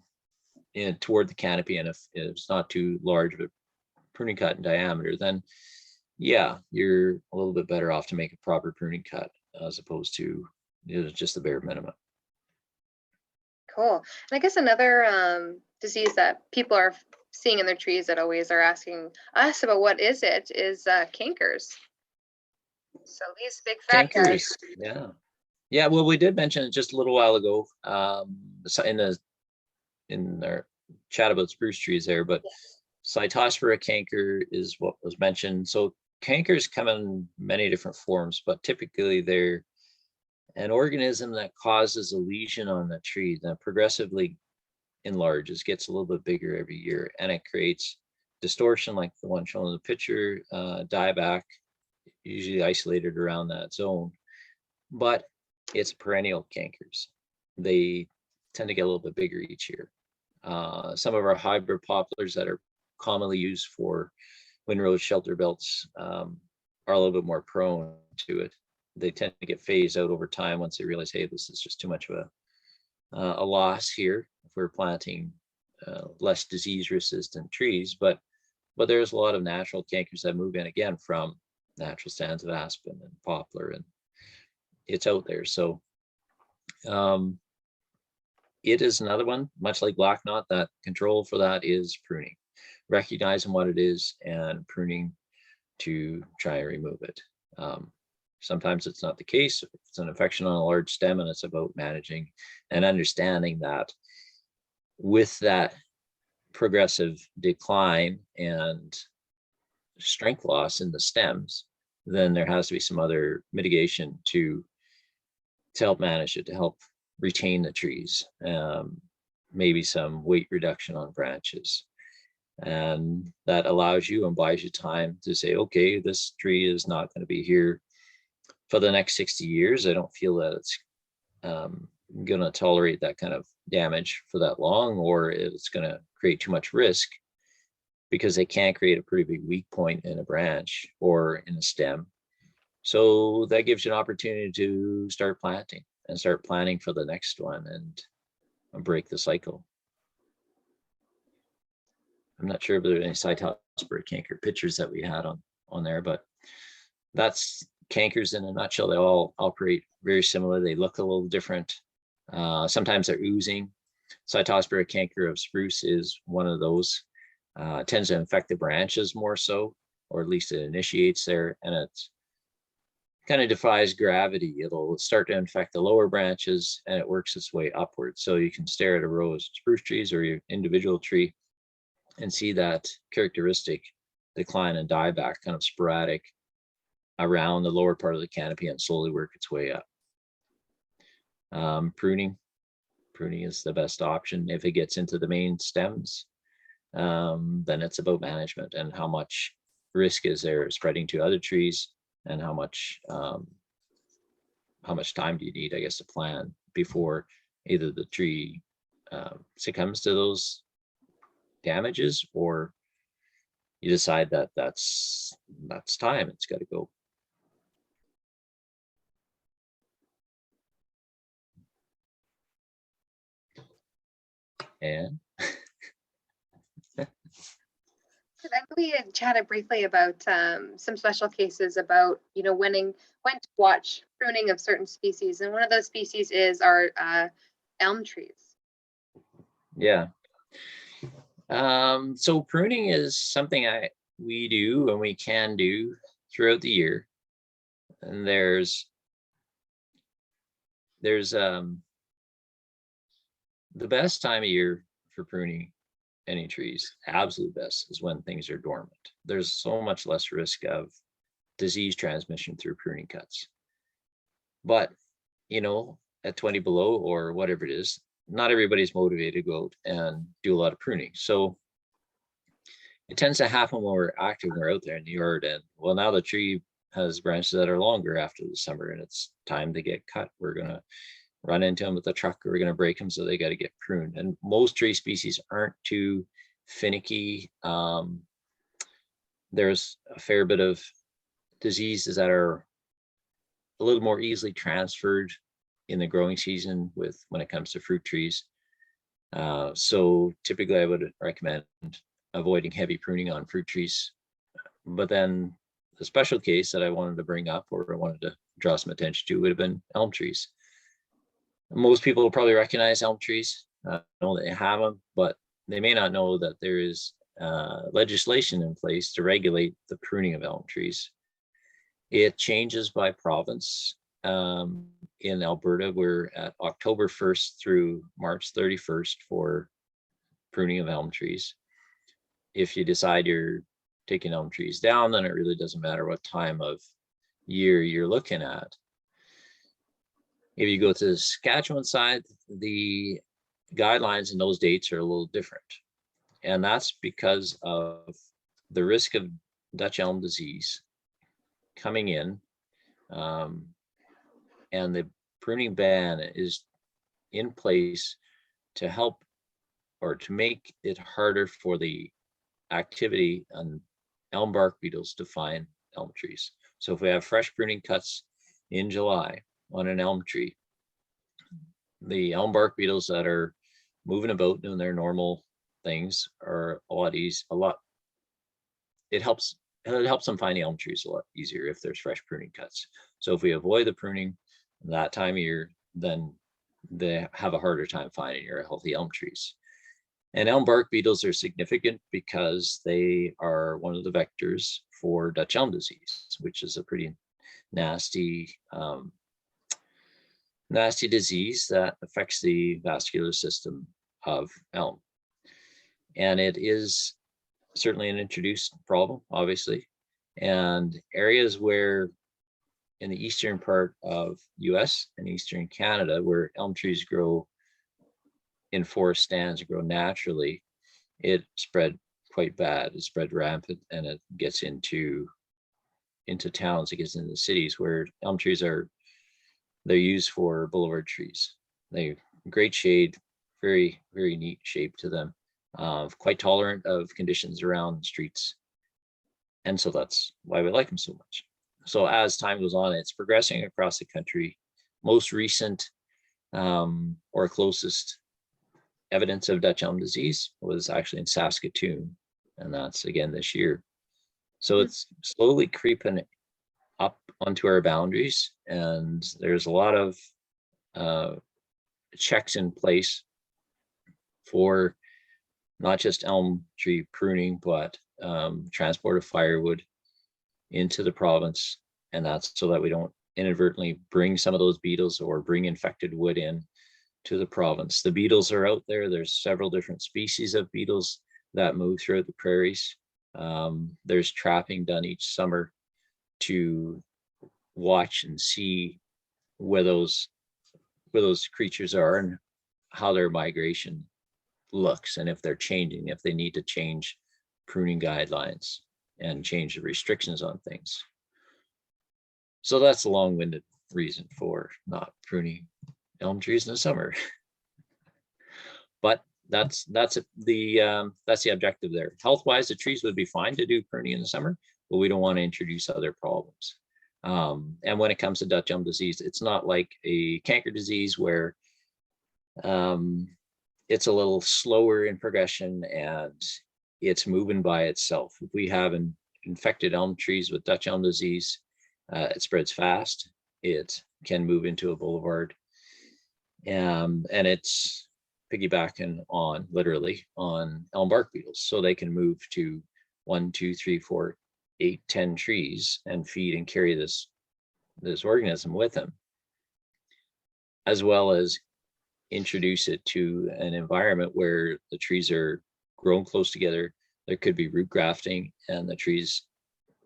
toward the canopy, and if it's not too large of a pruning cut in diameter, then yeah, you're a little bit better off to make a proper pruning cut as opposed to just the bare minimum. Cool. And I guess another disease that people are seeing in their trees that always are asking us about what is it is cankers. So these big fat guys. Cankers, yeah. Well, we did mention it just a little while ago in our chat about spruce trees there, but Cytospheric canker is what was mentioned. So cankers come in many different forms, but typically they're an organism that causes a lesion on the tree that progressively enlarges, gets a little bit bigger every year, and it creates distortion like the one shown in the picture, dieback, usually isolated around that zone. But it's perennial cankers. They tend to get a little bit bigger each year. Some of our hybrid poplars that are commonly used for windrows, shelter belts are a little bit more prone to it. They tend to get phased out over time once they realize, hey, this is just too much of a loss here if we're planting less disease resistant trees. But there's a lot of natural cankers that move in again from natural stands of aspen and poplar, and it's out there. So it is another one, much like black knot. That control for that is pruning, recognizing what it is and pruning to try and remove it. Sometimes it's not the case. If it's an infection on a large stem, and it's about managing and understanding that with that progressive decline and strength loss in the stems, then there has to be some other mitigation to help manage it, to help retain the trees, maybe some weight reduction on branches. And that allows you and buys you time to say, okay, this tree is not going to be here for the next 60 years. I don't feel that it's going to tolerate that kind of damage for that long, or it's going to create too much risk, because they can create a pretty big weak point in a branch or in a stem. So that gives you an opportunity to start planting and start planning for the next one and break the cycle. I'm not sure if there are any Cytospheric canker pictures that we had on there, but that's cankers in a nutshell. They all operate very similar. They look a little different. Sometimes they're oozing. Cytospheric canker of spruce is one of those. It tends to infect the branches more so, or at least it initiates there, and it kind of defies gravity. It'll start to infect the lower branches and it works its way upwards. So you can stare at a row of spruce trees or your individual tree and see that characteristic decline and dieback, kind of sporadic around the lower part of the canopy, and slowly work its way up. Pruning is the best option. If it gets into the main stems, then it's about management and how much risk is there spreading to other trees, and how much time do you need, I guess, to plan before either the tree succumbs to those damages, or you decide that that's time, it's got to go. And I know we had chatted briefly about some special cases about, when to watch pruning of certain species. And one of those species is our elm trees. Yeah. So pruning is something we do and we can do throughout the year. And there's the best time of year for pruning any trees, absolute best, is when things are dormant. There's so much less risk of disease transmission through pruning cuts. But, at 20 below or whatever it is, not everybody's motivated to go out and do a lot of pruning. So it tends to happen when we're active, when we're out there in the yard, and well, now the tree has branches that are longer after the summer and it's time to get cut. We're run into them with a truck, or we're going to break them, so they got to get pruned. And most tree species aren't too finicky. There's a fair bit of diseases that are a little more easily transferred in the growing season when it comes to fruit trees. So typically I would recommend avoiding heavy pruning on fruit trees. But then the special case that I wanted to bring up, or I wanted to draw some attention to, would have been elm trees. Most people will probably recognize elm trees, know they have them, but they may not know that there is legislation in place to regulate the pruning of elm trees. It changes by province. In Alberta, we're at October 1st through March 31st for pruning of elm trees. If you decide you're taking elm trees down, then it really doesn't matter what time of year you're looking at. If you go to the Saskatchewan side, the guidelines and those dates are a little different. And that's because of the risk of Dutch elm disease coming in. And the pruning ban is in place to help, or to make it harder for the activity on elm bark beetles to find elm trees. So if we have fresh pruning cuts in July on an elm tree, the elm bark beetles that are moving about doing their normal things are a lot easier. It helps them find the elm trees a lot easier if there's fresh pruning cuts. So if we avoid the pruning that time of year, then they have a harder time finding your healthy elm trees. And elm bark beetles are significant because they are one of the vectors for Dutch elm disease, which is a pretty nasty disease that affects the vascular system of elm. And it is certainly an introduced problem, obviously. And areas where in the eastern part of US and eastern Canada, where elm trees grow in forest stands, grow naturally, it spread quite bad. It spread rampant, and it gets into towns, it gets into cities where elm trees they're used for boulevard trees. They great shade, very, very neat shape to them, quite tolerant of conditions around the streets. And so that's why we like them so much. So as time goes on, it's progressing across the country. Most recent or closest evidence of Dutch elm disease was actually in Saskatoon, and that's again this year. So it's slowly creeping up onto our boundaries, and there's a lot of checks in place for not just elm tree pruning, but transport of firewood into the province. And that's so that we don't inadvertently bring some of those beetles or bring infected wood in to the province. The beetles are out there. There's several different species of beetles that move throughout the prairies. There's trapping done each summer to watch and see where those creatures are and how their migration looks, and if they're changing, if they need to change pruning guidelines and change the restrictions on things. So that's a long-winded reason for not pruning elm trees in the summer. But that's the objective there. Health-wise, the trees would be fine to do pruning in the summer, but we don't want to introduce other problems. And when it comes to Dutch elm disease, it's not like a canker disease where it's a little slower in progression and it's moving by itself. If we have infected elm trees with Dutch elm disease, it spreads fast. It can move into a boulevard, and it's piggybacking literally on elm bark beetles. So they can move to 1, 2, 3, 4, 8, 10 trees and feed and carry this organism with them, as well as introduce it to an environment where the trees are grown close together. There could be root grafting, and the trees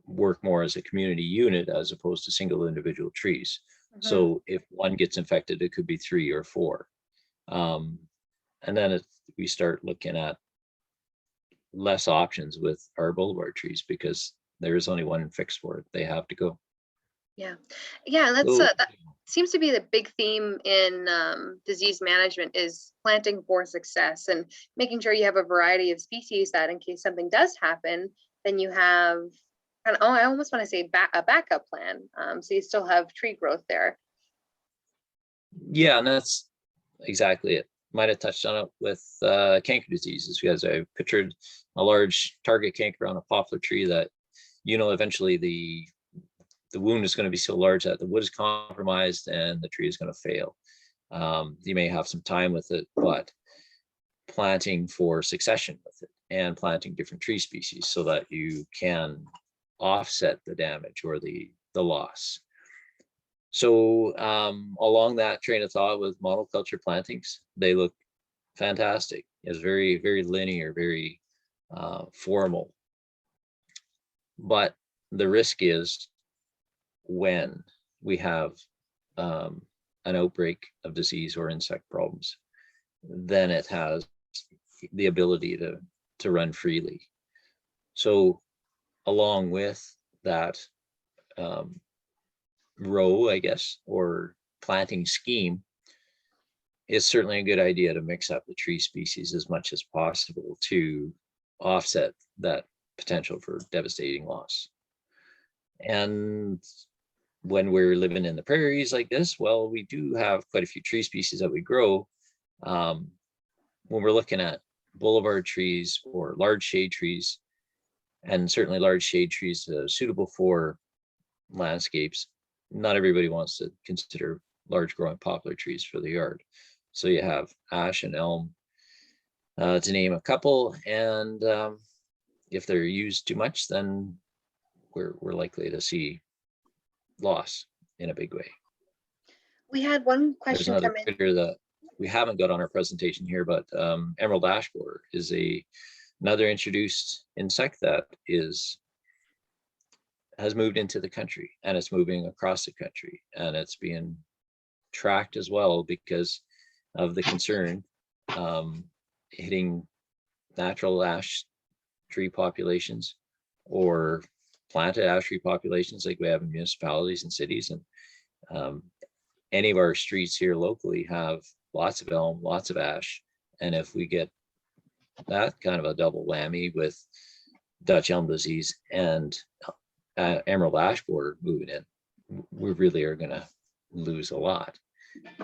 work more as a community unit as opposed to single individual trees. So if one gets infected, it could be 3 or 4. And then we start looking at less options with our boulevard trees because there is only one fix for it. They have to go. Yeah, that's seems to be the big theme in disease management is planting for success and making sure you have a variety of species that in case something does happen, then you have kind of, oh, I almost want to say a backup plan. So you still have tree growth there. Yeah, and that's exactly it. Might have touched on it with canker diseases, because I pictured a large target canker on a poplar tree that, eventually the wound is going to be so large that the wood is compromised and the tree is going to fail. You may have some time with it, but planting for succession with it and planting different tree species so that you can offset the damage or the loss. So along that train of thought with monoculture plantings, they look fantastic. It's very, very linear, very formal. But the risk is when we have an outbreak of disease or insect problems, then it has the ability to run freely. So along with that row, I guess, or planting scheme, it's certainly a good idea to mix up the tree species as much as possible to offset that potential for devastating loss. And when we're living in the prairies like this, well, we do have quite a few tree species that we grow. When we're looking at boulevard trees or large shade trees, and certainly large shade trees suitable for landscapes, not everybody wants to consider large growing poplar trees for the yard. So you have ash and elm, to name a couple, and if they're used too much, then we're likely to see loss in a big way. We had one There's question another come in. critter that we haven't got on our presentation here, but emerald ash borer is another introduced insect that has moved into the country, and it's moving across the country, and it's being tracked as well because of the concern hitting natural ash tree populations or planted ash tree populations like we have in municipalities and cities. And any of our streets here locally have lots of elm, lots of ash. And if we get that kind of a double whammy with Dutch elm disease and emerald ash borer moving in, we really are going to lose a lot.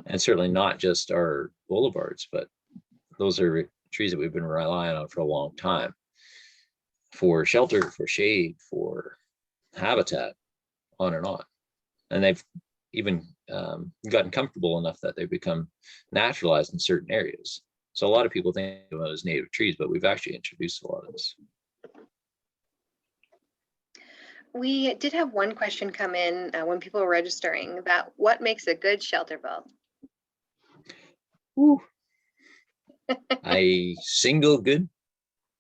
And certainly not just our boulevards, but those are trees that we've been relying on for a long time for shelter, for shade, for habitat, on and on. And they've even gotten comfortable enough that they've become naturalized in certain areas. So a lot of people think of them as native trees, but we've actually introduced a lot of this. We did have one question come in when people were registering about what makes a good shelter belt. A single good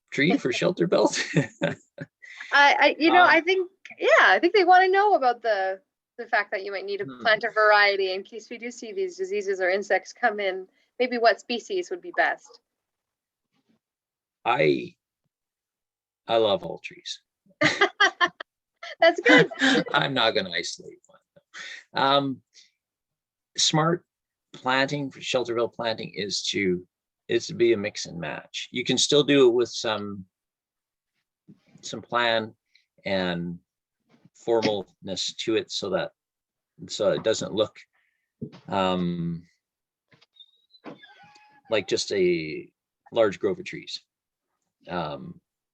tree for shelter belt. I think, yeah, I think they want to know about the fact that you might need to plant a variety in case we do see these diseases or insects come in. Maybe what species would be best? I love all trees. That's good. I'm not going to isolate one. Smart planting for shelter belt planting is to be a mix and match. You can still do it with some plan and formalness to it, so it doesn't look like just a large grove of trees.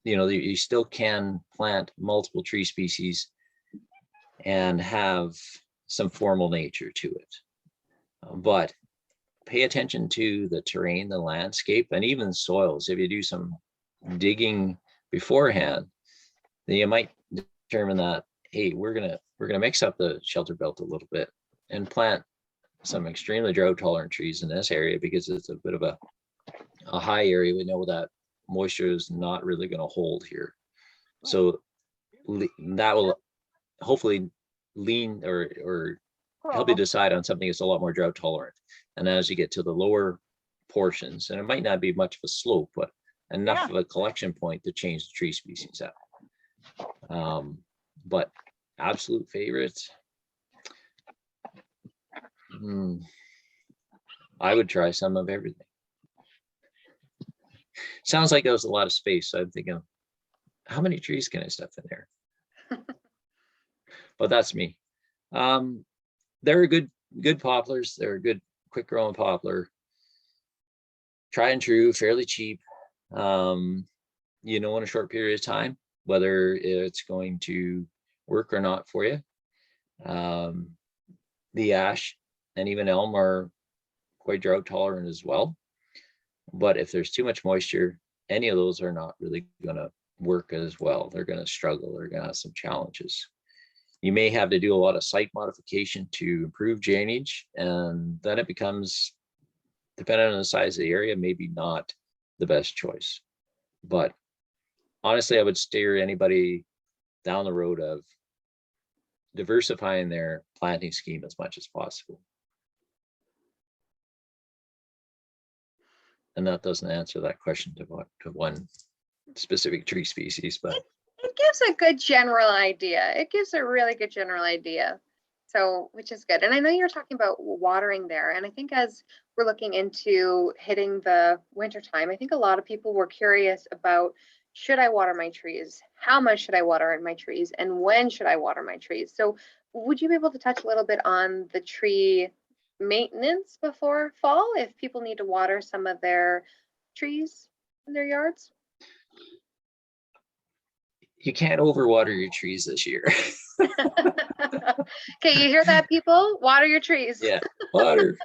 You still can plant multiple tree species and have some formal nature to it, but pay attention to the terrain, the landscape, and even soils. If you do some digging beforehand, then you might determine that, hey, we're gonna mix up the shelter belt a little bit and plant some extremely drought tolerant trees in this area because it's a bit of a high area. We know that moisture is not really going to hold here, so that will hopefully lean or help you decide on something that's a lot more drought tolerant. And as you get to the lower portions, and it might not be much of a slope, but enough of a collection point to change the tree species out. But absolute favorite, I would try some of everything. Sounds like there was a lot of space. So I'm thinking, how many trees can I stuff in there? But that's me. They're good poplars. They're a good quick growing poplar. Try and true, fairly cheap. You know, in a short period of time, whether it's going to work or not for you. The ash and even elm are quite drought tolerant as well. But if there's too much moisture, any of those are not really going to work as well. They're going to struggle. They're going to have some challenges. You may have to do a lot of site modification to improve drainage, and then it becomes, depending on the size of the area, maybe not the best choice. But honestly, I would steer anybody down the road of diversifying their planting scheme as much as possible. And that doesn't answer that question to one specific tree species, but it gives a good general idea. It gives a really good general idea. So, which is good. And I know you're talking about watering there. And I think as we're looking into hitting the winter time, I think a lot of people were curious about, should I water my trees? How much should I water in my trees? And when should I water my trees? So would you be able to touch a little bit on the tree maintenance before fall, if people need to water some of their trees in their yards? you can't overwater your trees this year. Okay, you hear that, people? Water your trees. Yeah, water.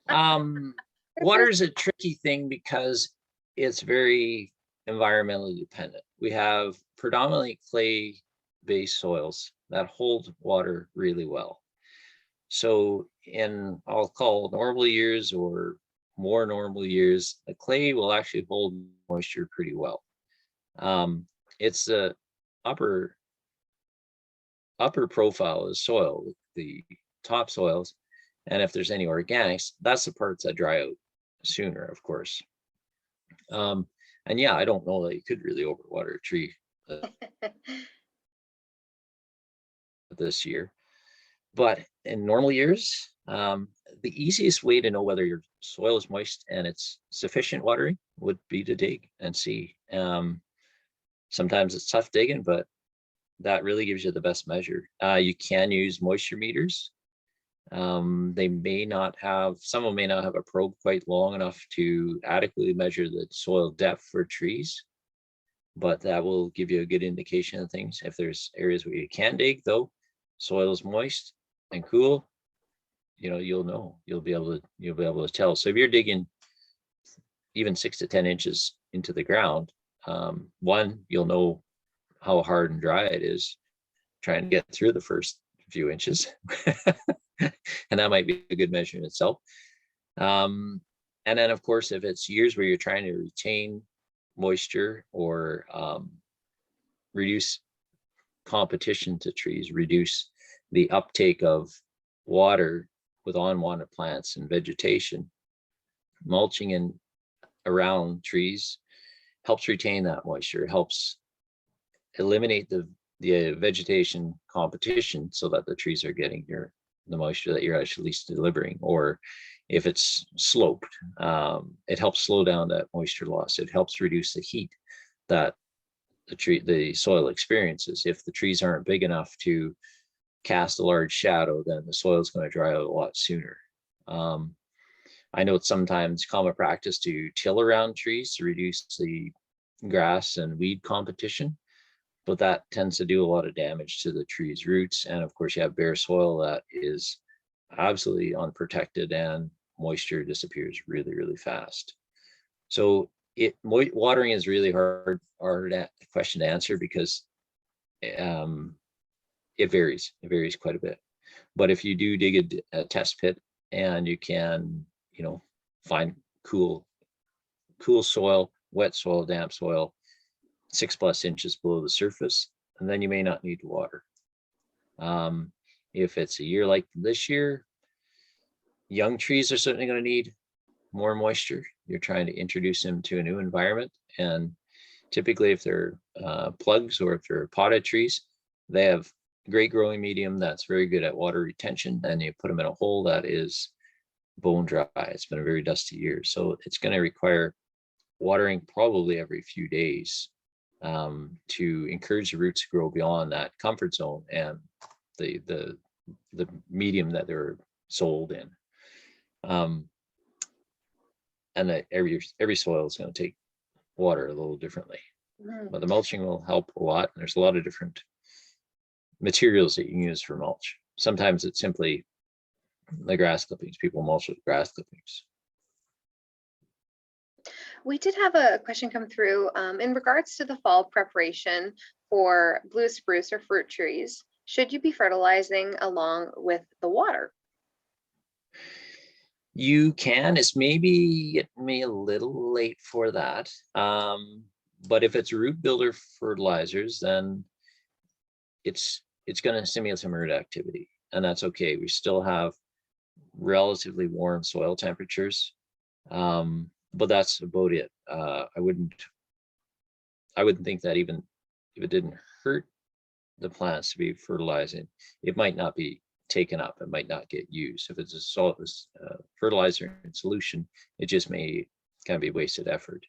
Water is a tricky thing because it's very environmentally dependent. We have predominantly clay-based soils that hold water really well. So in, I'll call normal years or more normal years, the clay will actually hold moisture pretty well. It's the upper profile of soil, the top soils, and if there's any organics, that's the parts that dry out sooner, of course. And yeah, I don't know that you could really overwater a tree this year, but in normal years, the easiest way to know whether your soil is moist and it's sufficient watering would be to dig and see. Sometimes it's tough digging, but that really gives you the best measure. You can use moisture meters. They may not have, some of them may not have a probe quite long enough to adequately measure the soil depth for trees, but that will give you a good indication of things. If there's areas where you can dig, though, soil is moist and cool, you know, you'll be able to tell. So if you're digging even 6 to 10 inches into the ground, one, you'll know how hard and dry it is trying to get through the first few inches. And that might be a good measure in itself. And then of course, if it's years where you're trying to retain moisture or reduce competition to trees, reduce the uptake of water with unwanted plants and vegetation, mulching in around trees helps retain that moisture, helps eliminate the vegetation competition so that the trees are getting the moisture that you're actually delivering. Or if it's sloped, it helps slow down that moisture loss. It helps reduce the heat that the soil experiences. If the trees aren't big enough to cast a large shadow, then the soil is going to dry out a lot sooner. I know it's sometimes common practice to till around trees to reduce the grass and weed competition, but that tends to do a lot of damage to the tree's roots. And of course, you have bare soil that is absolutely unprotected and moisture disappears really, really fast. So watering is really hard question to answer because it varies. It varies quite a bit. But if you do dig a test pit and you can, you know, find cool soil, wet soil, damp soil, 6+ inches below the surface, and then you may not need to water. If it's a year like this year, young trees are certainly going to need more moisture. You're trying to introduce them to a new environment, and typically if they're plugs or if they're potted trees, they have great growing medium that's very good at water retention, and you put them in a hole that is bone dry. It's been a very dusty year. So it's going to require watering probably every few days to encourage the roots to grow beyond that comfort zone and the medium that they're sold in. And that every soil is going to take water a little differently. But the mulching will help a lot. And there's a lot of different materials that you can use for mulch. Sometimes it's simply the grass clippings. People mulch with grass clippings. We did have a question come through in regards to the fall preparation for blue spruce or fruit trees. Should you be fertilizing along with the water? You can. It's maybe a little late for that. But if it's root builder fertilizers, then it's going to stimulate some root activity, and that's okay. We still have relatively warm soil temperatures, but that's about it. I wouldn't think that even if it didn't hurt the plants to be fertilizing, it might not be taken up. It might not get used. If it's a solid fertilizer in solution, it just may kind of be wasted effort.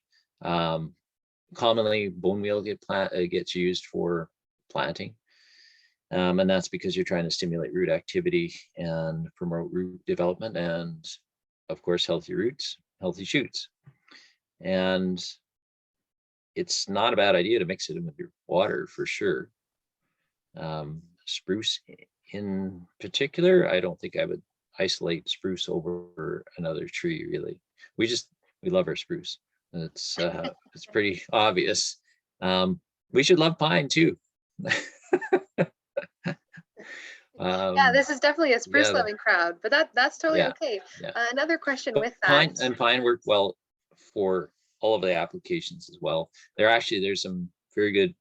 Commonly, bone meal gets used for planting. And that's because you're trying to stimulate root activity and promote root development and, of course, healthy roots, healthy shoots. And it's not a bad idea to mix it in with your water for sure. Spruce in particular, I don't think I would isolate spruce over another tree, really. We love our spruce. It's pretty obvious. We should love pine too. Yeah, this is definitely a spruce loving crowd, but that's totally okay. Yeah. Another question but with that. Pine work well for all of the applications as well. There's some very good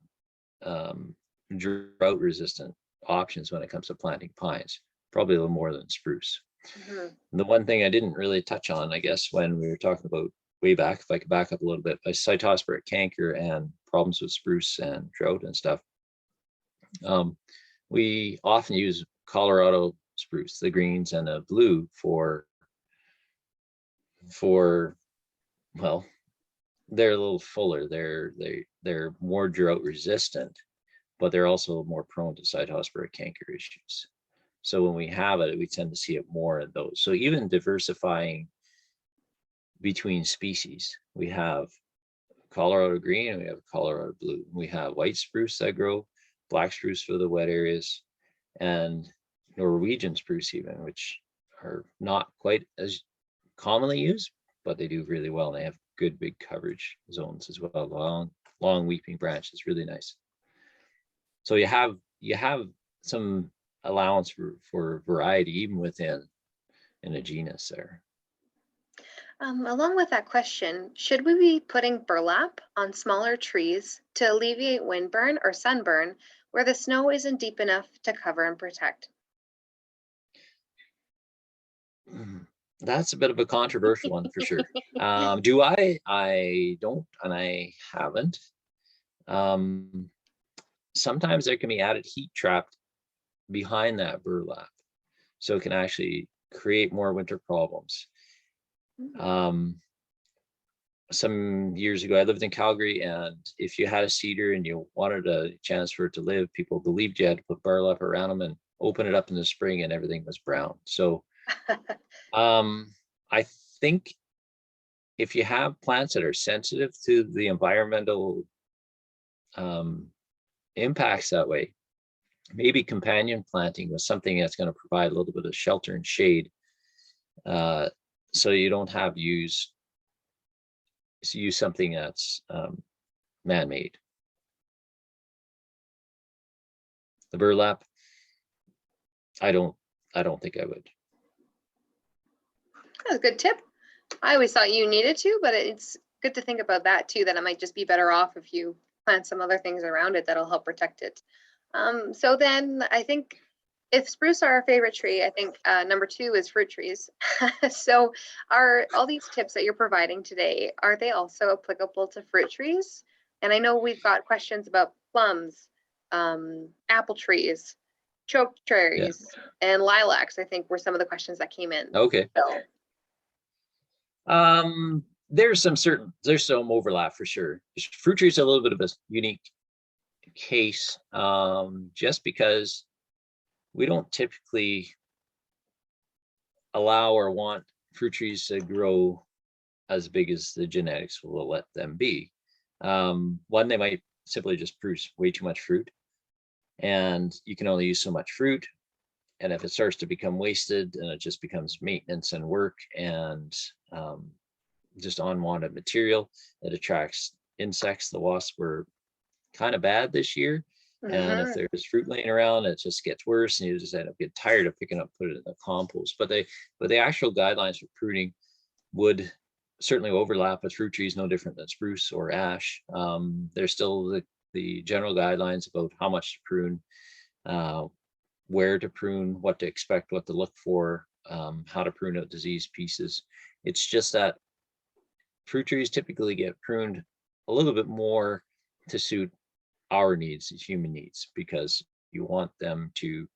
drought resistant options when it comes to planting pines, probably a little more than spruce. The one thing I didn't really touch on, I guess, when we were talking about way back, if I could back up a little bit, by Cytospheric canker and problems with spruce and drought and stuff. We often use Colorado spruce, the greens and the blue for well, they're a little fuller. They're more drought resistant, but they're also more prone to Cytospheric canker issues. So when we have it, we tend to see it more in those. So even diversifying between species, we have Colorado green and we have Colorado blue. We have white spruce that grow, black spruce for the wet areas, and Norwegian spruce even, which are not quite as commonly used, but they do really well. And they have good big coverage zones as well. Long weeping branches, really nice. So you have some allowance for variety even within in a genus there. Along with that question, should we be putting burlap on smaller trees to alleviate windburn or sunburn where the snow isn't deep enough to cover and protect? That's a bit of a controversial one for sure. Do I? I don't, and I haven't. Sometimes there can be added heat trapped behind that burlap, so it can actually create more winter problems. Some years ago, I lived in Calgary, and if you had a cedar and you wanted a chance for it to live, people believed you had to put burlap around them and open it up in the spring and everything was brown. So I think if you have plants that are sensitive to the environmental impacts that way, maybe companion planting was something that's going to provide a little bit of shelter and shade, so you don't have to use something that's man-made. The burlap, I don't think I would. That's a good tip. I always thought you needed to, but it's good to think about that too, that it might just be better off if you plant some other things around it that'll help protect it. So then I think if spruce are our favorite tree, I think number 2 is fruit trees. So are all these tips that you're providing today, are they also applicable to fruit trees? And I know we've got questions about plums, apple trees, choke cherries, and lilacs, I think were some of the questions that came in. Okay. So There's some overlap for sure. Fruit trees are a little bit of a unique case, just because we don't typically allow or want fruit trees to grow as big as the genetics will let them be. One, they might simply just produce way too much fruit, and you can only use so much fruit. And if it starts to become wasted, and it just becomes maintenance and work and just unwanted material, it attracts insects. The wasps were kind of bad this year. And if there's fruit laying around, it just gets worse, and you just end up getting tired of picking up, put it in the compost. But the actual guidelines for pruning would certainly overlap with fruit trees, no different than spruce or ash. There's still the general guidelines about how much to prune, where to prune, what to expect, what to look for, how to prune out diseased pieces. It's just that fruit trees typically get pruned a little bit more to suit our needs, human needs, because you want them to,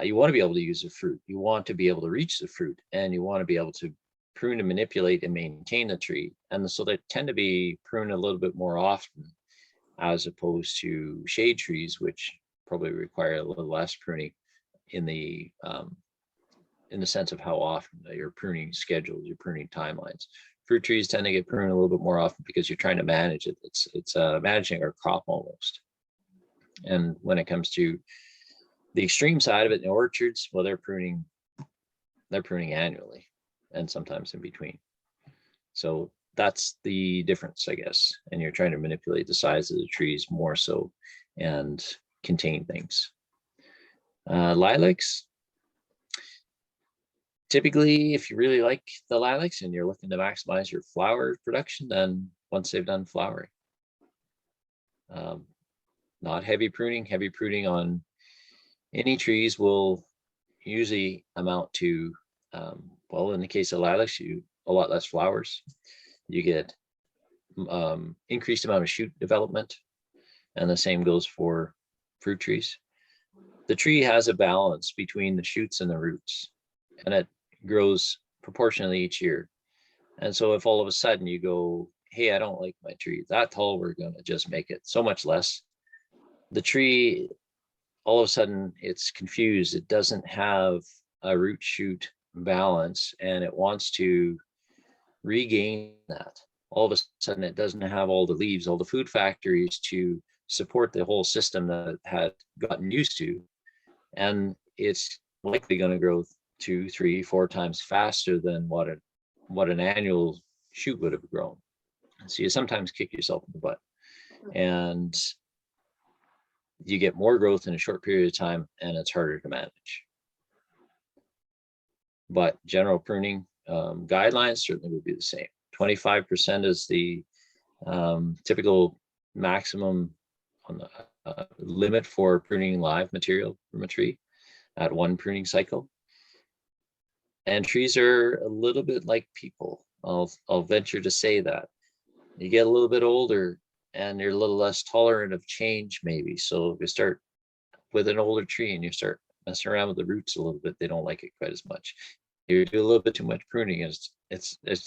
you want to be able to use the fruit, you want to be able to reach the fruit, and you want to be able to prune and manipulate and maintain the tree. And so they tend to be pruned a little bit more often, as opposed to shade trees, which probably require a little less pruning in the sense of how often your pruning schedules, your pruning timelines. Fruit trees tend to get pruned a little bit more often because you're trying to manage it. It's managing our crop almost. And when it comes to the extreme side of it, in the orchards, well, they're pruning annually, and sometimes in between. So that's the difference, I guess. And you're trying to manipulate the size of the trees more so and contain things. Lilacs. Typically, if you really like the lilacs and you're looking to maximize your flower production, then once they've done flowering. Not heavy pruning. Heavy pruning on any trees will usually amount to, well, in the case of lilacs, a lot less flowers. You get increased amount of shoot development, and the same goes for fruit trees. The tree has a balance between the shoots and the roots, and it grows proportionally each year. And so if all of a sudden you go, hey, I don't like my tree that tall, we're going to just make it so much less. The tree, all of a sudden, it's confused. It doesn't have a root shoot balance, and it wants to regain that. All of a sudden, it doesn't have all the leaves, all the food factories to support the whole system that it had gotten used to. And it's likely going to grow 2, 3, 4 times faster than what an annual shoot would have grown. So you sometimes kick yourself in the butt, and you get more growth in a short period of time, and it's harder to manage. But general pruning guidelines certainly would be the same. 25% is the typical maximum on the limit for pruning live material from a tree at one pruning cycle. And trees are a little bit like people. I'll venture to say that. You get a little bit older and you're a little less tolerant of change, maybe. So if you start with an older tree and you start messing around with the roots a little bit, they don't like it quite as much. You do a little bit too much pruning, it's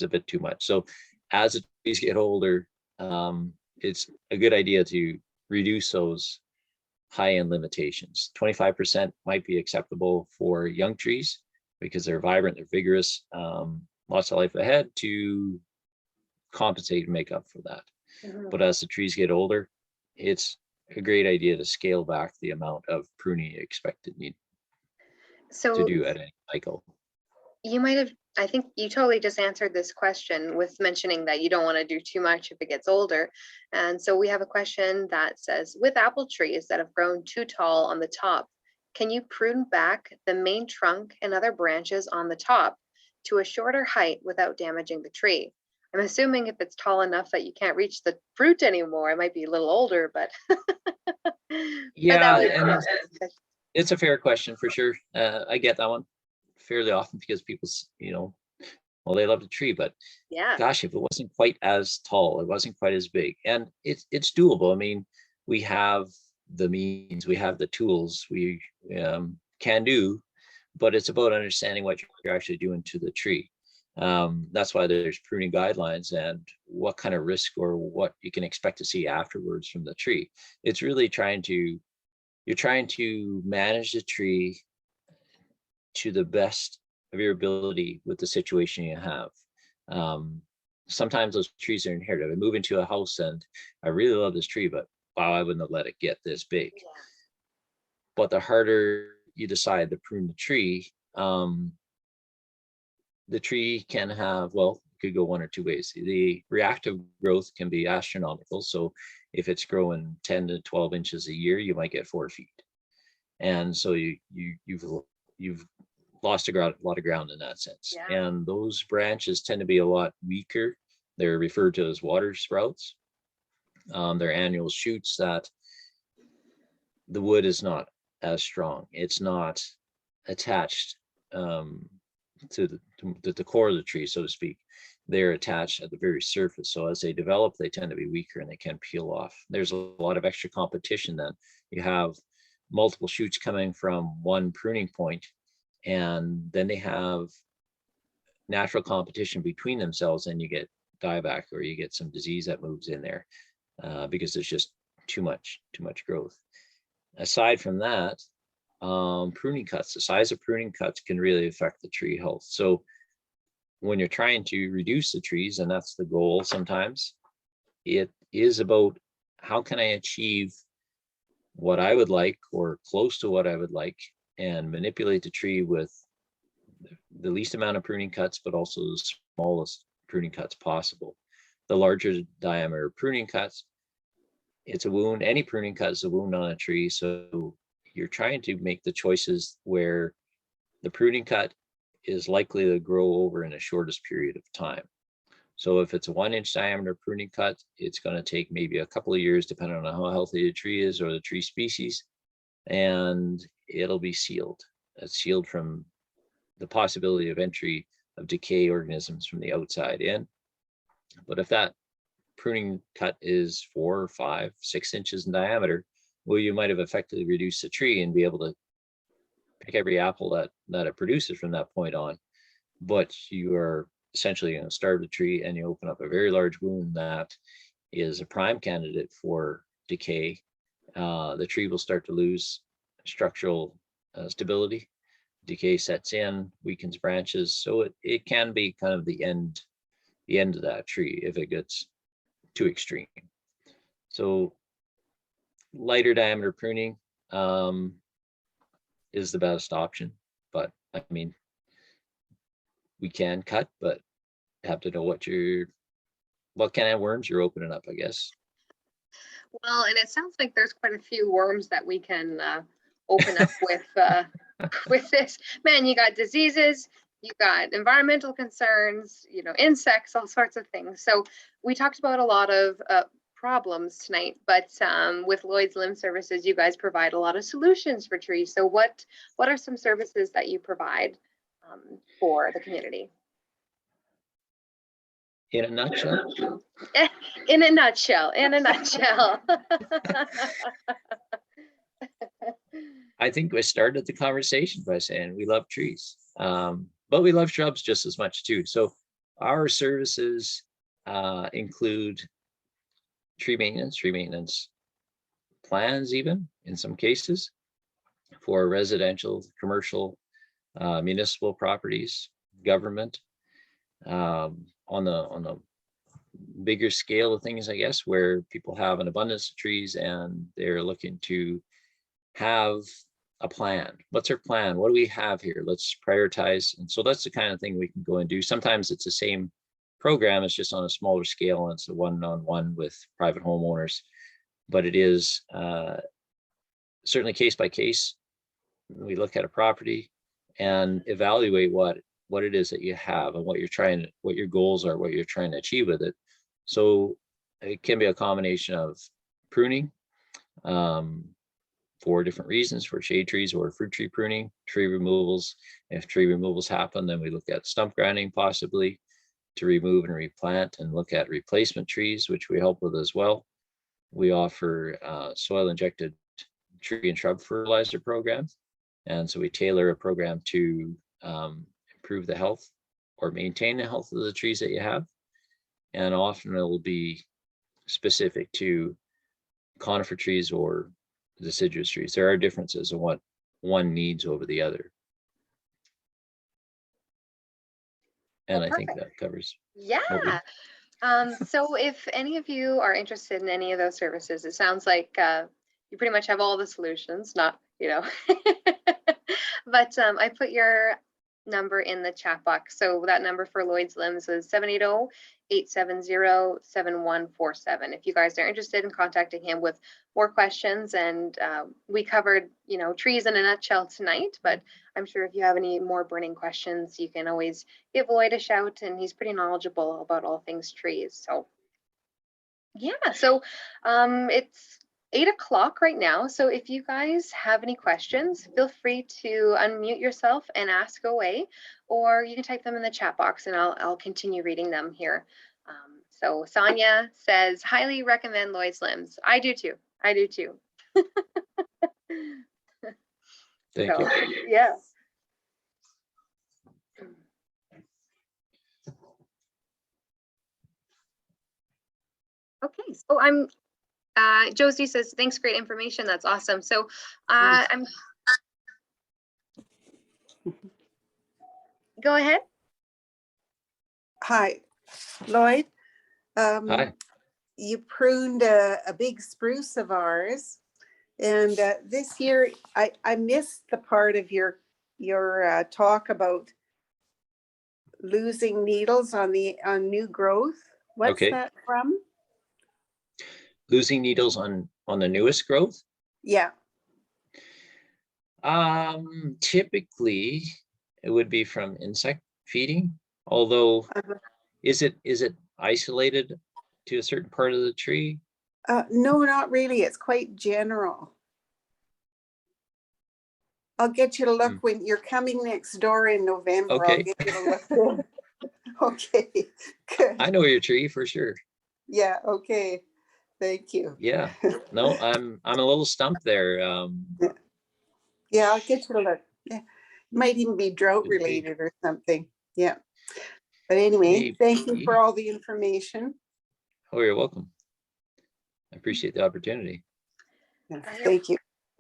a bit too much. So as the trees get older, it's a good idea to reduce those high-end limitations. 25% might be acceptable for young trees because they're vibrant, they're vigorous, lots of life ahead to compensate and make up for that. But as the trees get older, it's a great idea to scale back the amount of pruning you expect to need to do at any cycle. You might have, I think you totally just answered this question with mentioning that you don't want to do too much if it gets older. And so we have a question that says, with apple trees that have grown too tall on the top, can you prune back the main trunk and other branches on the top to a shorter height without damaging the tree? I'm assuming if it's tall enough that you can't reach the fruit anymore, it might be a little older, but yeah, and it's a fair question for sure. I get that one fairly often because people, well, they love the tree, but yeah, gosh, if it wasn't quite as tall, it wasn't quite as big, and it's doable. I mean, we have the means, we have the tools, we can do, but it's about understanding what you're actually doing to the tree. That's why there's pruning guidelines and what kind of risk or what you can expect to see afterwards from the tree. It's really you're trying to manage the tree to the best of your ability with the situation you have. Sometimes those trees are inherited. I move into a house and I really love this tree, but wow, I wouldn't have let it get this big. Yeah. But the harder you decide to prune the tree can have, well, it could go one or two ways. The reactive growth can be astronomical. So if it's growing 10 to 12 inches a year, you might get 4 feet. And so you've lost a lot of ground in that sense. Yeah. And those branches tend to be a lot weaker. They're referred to as water sprouts. They're annual shoots that the wood is not as strong. It's not attached to the core of the tree, so to speak. They're attached at the very surface. So as they develop, they tend to be weaker and they can peel off. There's a lot of extra competition then. You have multiple shoots coming from one pruning point, and then they have natural competition between themselves, and you get dieback or you get some disease that moves in there because there's just too much growth. Aside from that, pruning cuts, the size of pruning cuts can really affect the tree health. So when you're trying to reduce the trees, and that's the goal sometimes, it is about how can I achieve what I would like or close to what I would like and manipulate the tree with the least amount of pruning cuts, but also the smallest pruning cuts possible. The larger diameter pruning cuts, it's a wound. Any pruning cut is a wound on a tree. So you're trying to make the choices where the pruning cut is likely to grow over in the shortest period of time. So if it's a 1-inch diameter pruning cut, it's going to take maybe a couple of years, depending on how healthy the tree is or the tree species, and it'll be sealed. It's sealed from the possibility of entry of decay organisms from the outside in. But if that pruning cut is 4, 5, 6 inches in diameter, well, you might have effectively reduced the tree and be able to pick every apple that it produces from that point on. But you are essentially going to starve the tree, and you open up a very large wound that is a prime candidate for decay. The tree will start to lose structural stability. Decay sets in, weakens branches. So it can be kind of the end of that tree if it gets too extreme. So lighter diameter pruning is the best option. But I mean, we can cut, but have to know what kind of worms you're opening up, I guess. Well, and it sounds like there's quite a few worms that we can open up with this. Man, you got diseases, you got environmental concerns, insects, all sorts of things. So we talked about a lot of problems tonight, but with Lloyd's Limb Services, you guys provide a lot of solutions for trees. So what are some services that you provide for the community? In a nutshell? In a nutshell. I think we started the conversation by saying we love trees, but we love shrubs just as much too. So our services include tree maintenance plans, even in some cases, for residential, commercial, municipal properties, government, on the bigger scale of things, I guess, where people have an abundance of trees and they're looking to have a plan. What's our plan? What do we have here? Let's prioritize. And so that's the kind of thing we can go and do. Sometimes it's the same program, it's just on a smaller scale, and it's a one-on-one with private homeowners. But it is certainly case by case. We look at a property and evaluate what it is that you have and what your goals are, what you're trying to achieve with it. So it can be a combination of pruning for different reasons, for shade trees or fruit tree pruning, tree removals. If tree removals happen, then we look at stump grinding possibly to remove and replant, and look at replacement trees, which we help with as well. We offer soil injected tree and shrub fertilizer programs. And so we tailor a program to improve the health or maintain the health of the trees that you have. And often it will be specific to conifer trees or deciduous trees. There are differences in what one needs over the other. And I think that covers. Yeah. So if any of you are interested in any of those services, it sounds like you pretty much have all the solutions, not, you know, but I put your number in the chat box. So that number for Lloyd's Limbs is 780-870-7147. If you guys are interested in contacting him with more questions, and we covered, you know, trees in a nutshell tonight, but I'm sure if you have any more burning questions, you can always give Lloyd a shout, and he's pretty knowledgeable about all things trees. So yeah, so it's 8 o'clock right now. So if you guys have any questions, feel free to unmute yourself and ask away, or you can type them in the chat box and I'll continue reading them here. So Sonia says, highly recommend Lloyd's Limbs. I do too. I do too. Thank you. Yeah. Okay, so Josie says, thanks, great information. That's awesome. So go ahead. Hi, Lloyd. Hi. You pruned a big spruce of ours, and this year I missed the part of your talk about losing needles on new growth. What's Okay. that from? Losing needles on the newest growth? Yeah. Typically it would be from insect feeding, although is it isolated to a certain part of the tree? No, not really. It's quite general. I'll get you to look when you're coming next door in November. Okay. I'll get you to look. Okay, good. I know your tree for sure. Yeah, okay. Thank you. Yeah. No, I'm a little stumped there. Yeah, I'll get you to look. Yeah. Might even be drought related or something. Yeah. But anyway, thank you for all the information. Oh, you're welcome. I appreciate the opportunity. Yeah, thank you.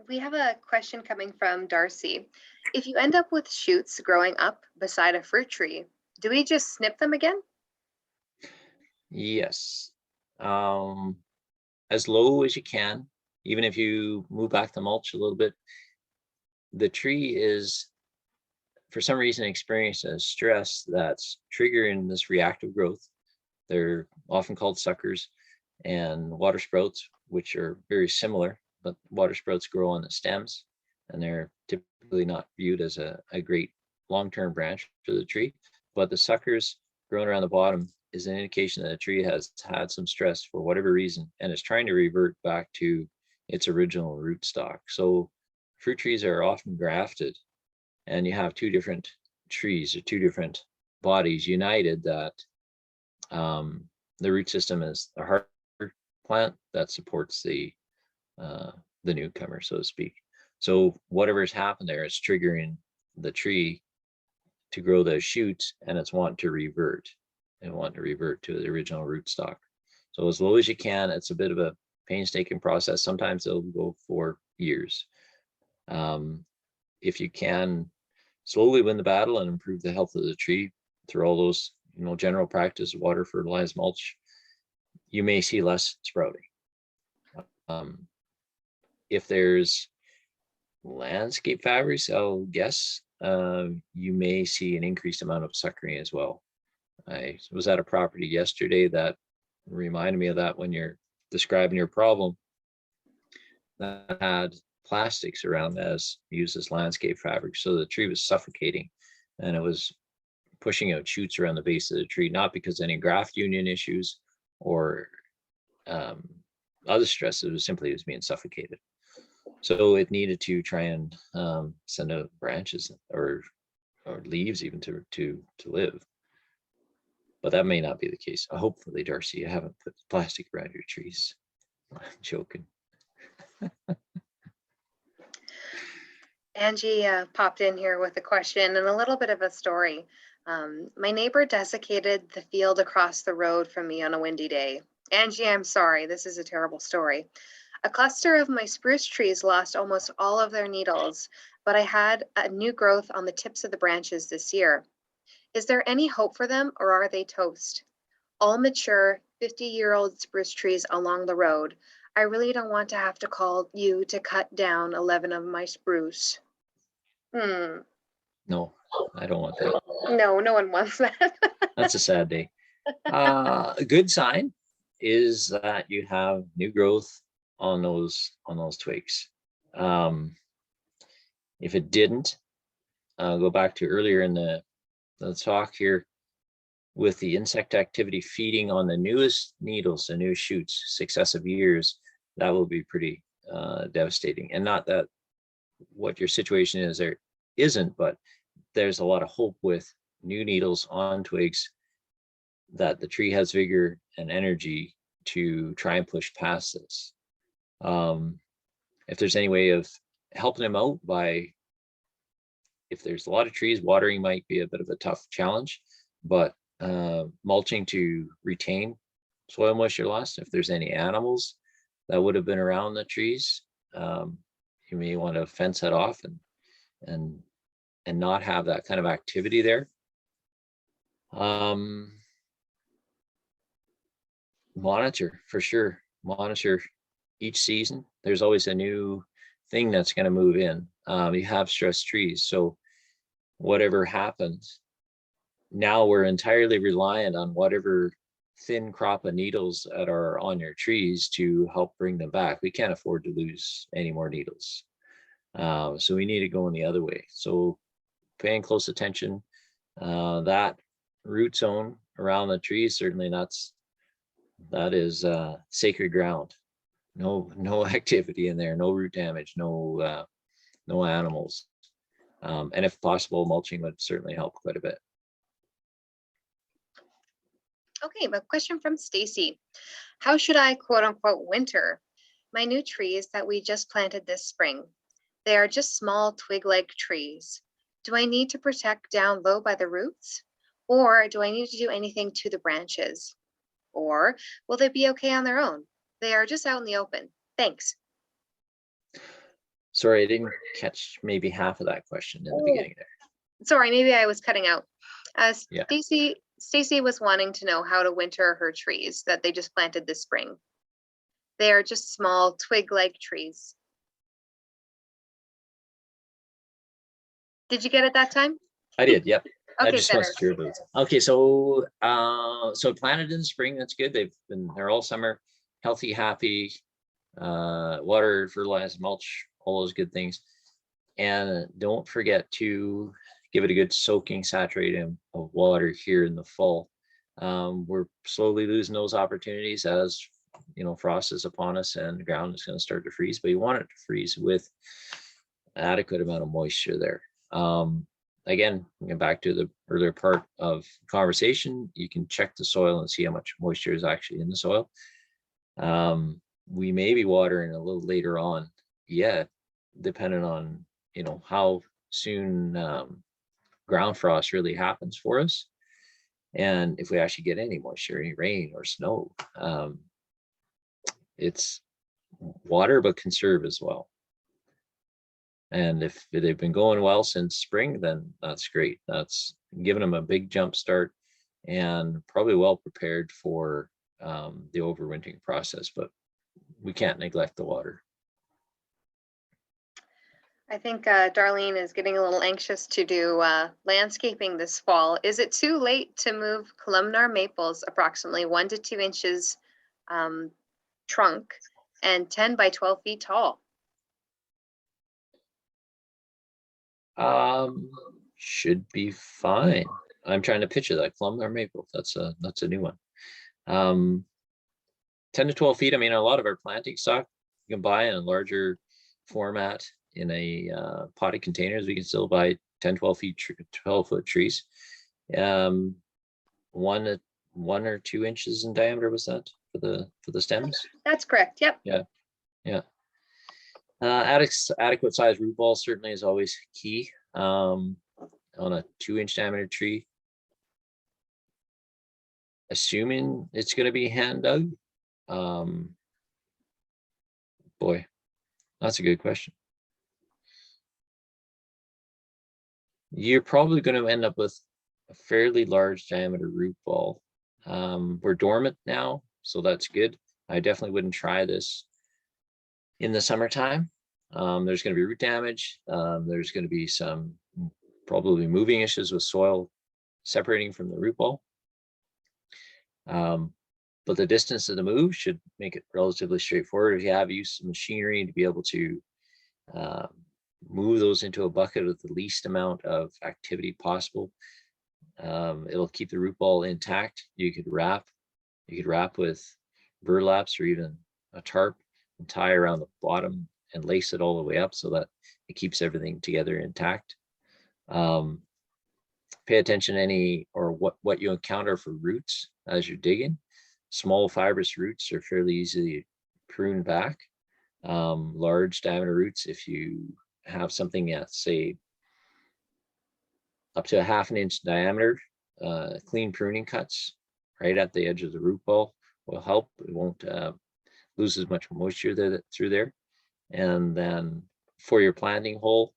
We have a question coming from Darcy. If you end up with shoots growing up beside a fruit tree, do we just snip them again? Yes. As low as you can, even if you move back the mulch a little bit. The tree is, for some reason, experiencing a stress that's triggering this reactive growth. They're often called suckers and water sprouts, which are very similar, but water sprouts grow on the stems, and they're typically not viewed as a great long-term branch to the tree. But the suckers growing around the bottom is an indication that a tree has had some stress for whatever reason, and it's trying to revert back to its original root stock. So fruit trees are often grafted, and you have two different trees or two different bodies united that the root system is a hard plant that supports the newcomer, so to speak. So whatever's happened there is triggering the tree to grow those shoots, and it's wanting to revert to the original rootstock. So as low as you can. It's a bit of a painstaking process. Sometimes it'll go for years. If you can slowly win the battle and improve the health of the tree through all those, general practice, water, fertilize, mulch, you may see less sprouting. If there's landscape fabrics, I'll guess you may see an increased amount of suckering as well. I was at a property yesterday that reminded me of that when you're describing your problem, that had plastics around as used as landscape fabric. So the tree was suffocating, and it was pushing out shoots around the base of the tree, not because any graft union issues or other stress. It was being suffocated. So it needed to try and send out branches or leaves even to live. But that may not be the case. Hopefully, Darcy, you haven't put plastic around your trees. I'm joking. Angie popped in here with a question and a little bit of a story. My neighbor desiccated the field across the road from me on a windy day. Angie, I'm sorry, this is a terrible story. A cluster of my spruce trees lost almost all of their needles, but I had a new growth on the tips of the branches this year. Is there any hope for them, or are they toast? All mature 50-year-old spruce trees along the road. I really don't want to have to call you to cut down 11 of my spruce. No, I don't want that. No, no one wants that. That's a sad day. A good sign is that you have new growth on those twigs. If it didn't, go back to earlier in the talk here with the insect activity feeding on the newest needles, the new shoots, successive years, that will be pretty devastating. And not that what your situation is there isn't, but there's a lot of hope with new needles on twigs that the tree has vigor and energy to try and push past this. If there's any way of helping them out by, if there's a lot of trees, watering might be a bit of a tough challenge, but mulching to retain soil moisture loss. If there's any animals that would have been around the trees, you may want to fence that off and not have that kind of activity there. Monitor for sure. Monitor each season. There's always a new thing that's going to move in. You have stressed trees, so whatever happens, now we're entirely reliant on whatever thin crop of needles that are on your trees to help bring them back. We can't afford to lose any more needles. So we need to go in the other way. So paying close attention, that root zone around the trees, certainly that is sacred ground. No activity in there, no root damage, no animals. And if possible, mulching would certainly help quite a bit. Okay, a question from Stacy. How should I quote unquote winter my new trees that we just planted this spring? They are just small twig-like trees. Do I need to protect down low by the roots? Or do I need to do anything to the branches? Or will they be okay on their own? They are just out in the open. Thanks. Sorry, I didn't catch maybe half of that question in the beginning there. Sorry, maybe I was cutting out. Yeah. Stacy was wanting to know how to winter her trees that they just planted this spring. They are just small twig-like trees. Did you get it that time? I did, yep. Okay, I just wasn't sure about it. Okay, so planted in the spring, that's good. They're all summer, healthy, happy, water, fertilize, mulch, all those good things. And don't forget to give it a good soaking, saturating of water here in the fall. We're slowly losing those opportunities as frost is upon us and the ground is going to start to freeze, but you want it to freeze with adequate amount of moisture there. Again, going back to the earlier part of conversation, you can check the soil and see how much moisture is actually in the soil. We may be watering a little later on yet, depending on how soon ground frost really happens for us, and if we actually get any moisture, any rain or snow. It's water, but conserve as well. And if they've been going well since spring, then that's great. That's giving them a big jump start and probably well prepared for the overwintering process, but we can't neglect the water. I think Darlene is getting a little anxious to do landscaping this fall. Is it too late to move columnar maples approximately 1 to 2 inches trunk and 10 by 12 feet tall? Should be fine. I'm trying to picture that columnar maple. That's a new one. 10 to 12 feet. I mean, a lot of our planting stock you can buy in a larger format in a potted containers. We can still buy 10, 12 feet, 12-foot trees. 1 or 2 inches in diameter, was that for the stems? That's correct. Yep. Yeah. Adequate size root ball certainly is always key on a 2-inch diameter tree. Assuming it's going to be hand dug. Boy, that's a good question. You're probably going to end up with a fairly large diameter root ball. We're dormant now, so that's good. I definitely wouldn't try this in the summertime. There's going to be root damage. There's going to be some probably moving issues with soil separating from the root ball. But the distance of the move should make it relatively straightforward. If you have use of machinery to be able to move those into a bucket with the least amount of activity possible, it'll keep the root ball intact. You could wrap with burlaps or even a tarp and tie around the bottom and lace it all the way up so that it keeps everything together intact. Pay attention to what you encounter for roots as you're digging. Small fibrous roots are fairly easily pruned back. Large diameter roots, if you have something at say up to a 1/2 inch diameter, clean pruning cuts right at the edge of the root ball will help. It won't lose as much moisture through there. And then for your planting hole,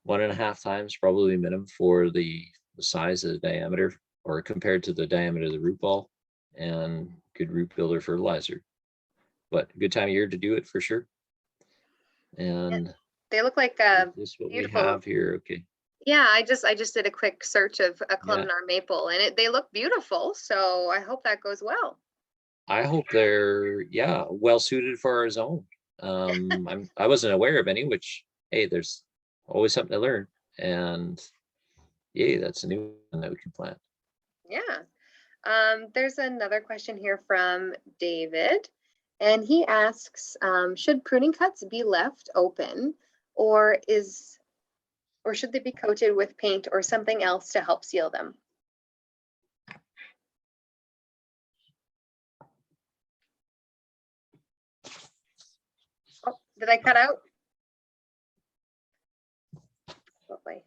1.5 times probably minimum for the size of the diameter or compared to the diameter of the root ball, and good root builder fertilizer. But a good time of year to do it for sure. And they look like this is what beautiful. we have here. Okay. Yeah, I just did a quick search of a columnar maple, and they look beautiful. So I hope that goes well. I hope they're well suited for our zone. I wasn't aware of any, which hey, there's always something to learn, and yay, that's a new one that we can plant. Yeah. There's another question here from David, and he asks, should pruning cuts be left open, or should they be coated with paint or something else to help seal them? Oh, did I cut out? Lovely.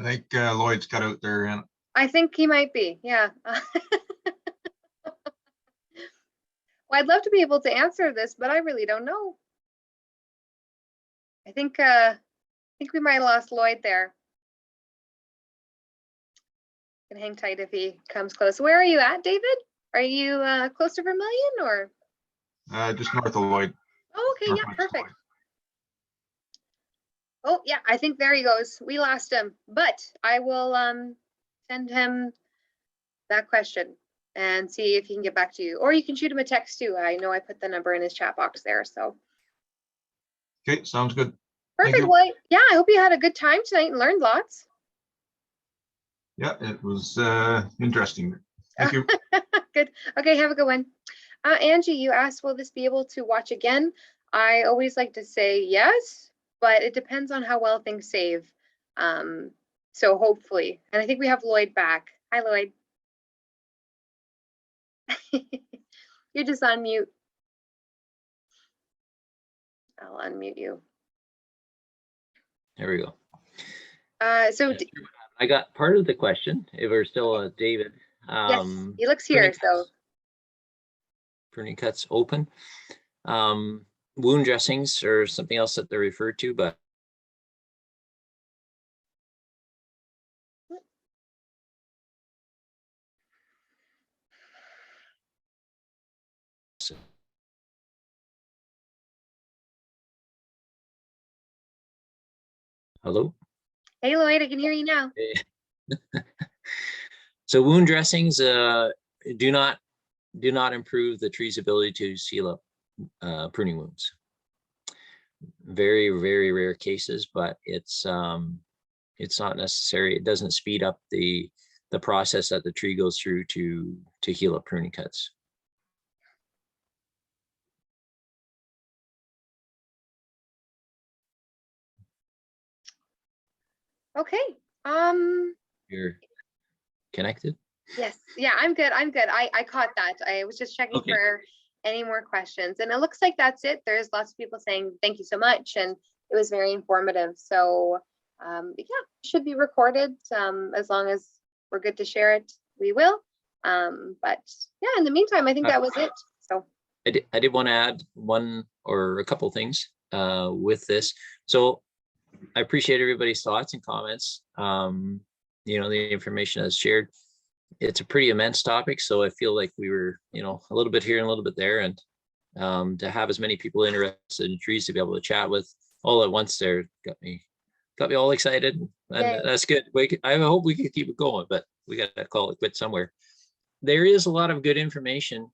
I think Lloyd's cut out there, and I think he might be, yeah. Well, I'd love to be able to answer this, but I really don't know. I think we might have lost Lloyd there. Can hang tight if he comes close. Where are you at, David? Are you close to Vermilion or? just north of Lloyd. Oh, okay, yeah, perfect. Oh, yeah, I think there he goes. We lost him, but I will send him that question and see if he can get back to you. Or you can shoot him a text too. I know I put the number in his chat box there, so. Okay, sounds good. Perfect. Well, yeah, I hope you had a good time tonight and learned lots. Yeah, it was interesting. Thank you. Good. Okay, have a good one. Angie, you asked, will this be able to watch again? I always like to say yes, but it depends on how well things save. So hopefully, and I think we have Lloyd back. Hi, Lloyd. You're just on mute. I'll unmute you. There we go. So I got part of the question. If we're still David. Yes, he looks here. So pruning cuts open. Wound dressings or something else that they're referred to, but hello. Hey, Lloyd, I can hear you now. So wound dressings do not improve the tree's ability to seal up pruning wounds. Very, very rare cases, but it's not necessary. It doesn't speed up the process that the tree goes through to heal up pruning cuts. Okay. You're connected? Yes. Yeah, I'm good. I'm good. I caught that. I was just checking Okay. for any more questions, and it looks like that's it. There's lots of people saying thank you so much, and it was very informative. So, yeah, should be recorded. As long as we're good to share it, we will. But yeah, in the meantime, I think that was it. So. I did want to add one or a couple things with this. So I appreciate everybody's thoughts and comments. You know, the information that's shared. It's a pretty immense topic, so I feel like we were, you know, a little bit here and a little bit there, and to have as many people interested in trees to be able to chat with all at once there got me all excited, and Yay. that's good. I hope we can keep it going, but we got to call it quits somewhere. There is a lot of good information.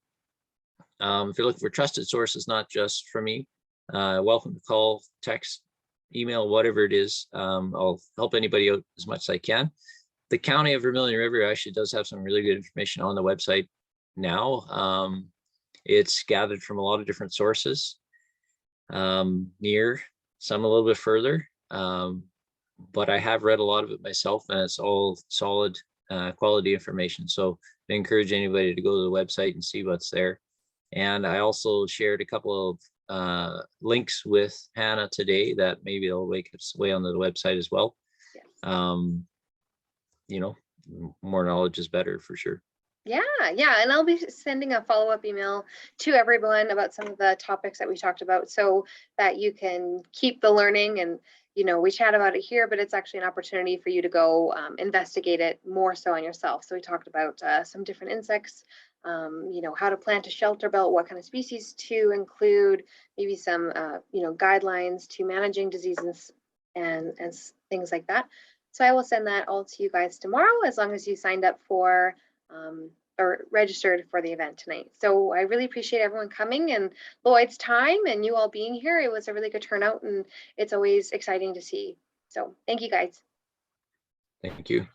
If you're looking for trusted sources, not just from me, welcome to call, text, email, whatever it is. I'll help anybody out as much as I can. The County of Vermilion River actually does have some really good information on the website now. It's gathered from a lot of different sources, near, some a little bit further. But I have read a lot of it myself, and it's all solid quality information. So I encourage anybody to go to the website and see what's there. And I also shared a couple of links with Hannah today that maybe they'll make its way onto the website as well. Yes. You know, more knowledge is better for sure. Yeah, and I'll be sending a follow-up email to everyone about some of the topics that we talked about, so that you can keep the learning. And you know, we chat about it here, but it's actually an opportunity for you to go investigate it more so on yourself. So we talked about some different insects, you know, how to plant a shelter belt, what kind of species to include, maybe some you know, guidelines to managing diseases and things like that. So I will send that all to you guys tomorrow, as long as you signed up for or registered for the event tonight. So I really appreciate everyone coming and Lloyd's time and you all being here. It was a really good turnout, and it's always exciting to see. So thank you guys. Thank you.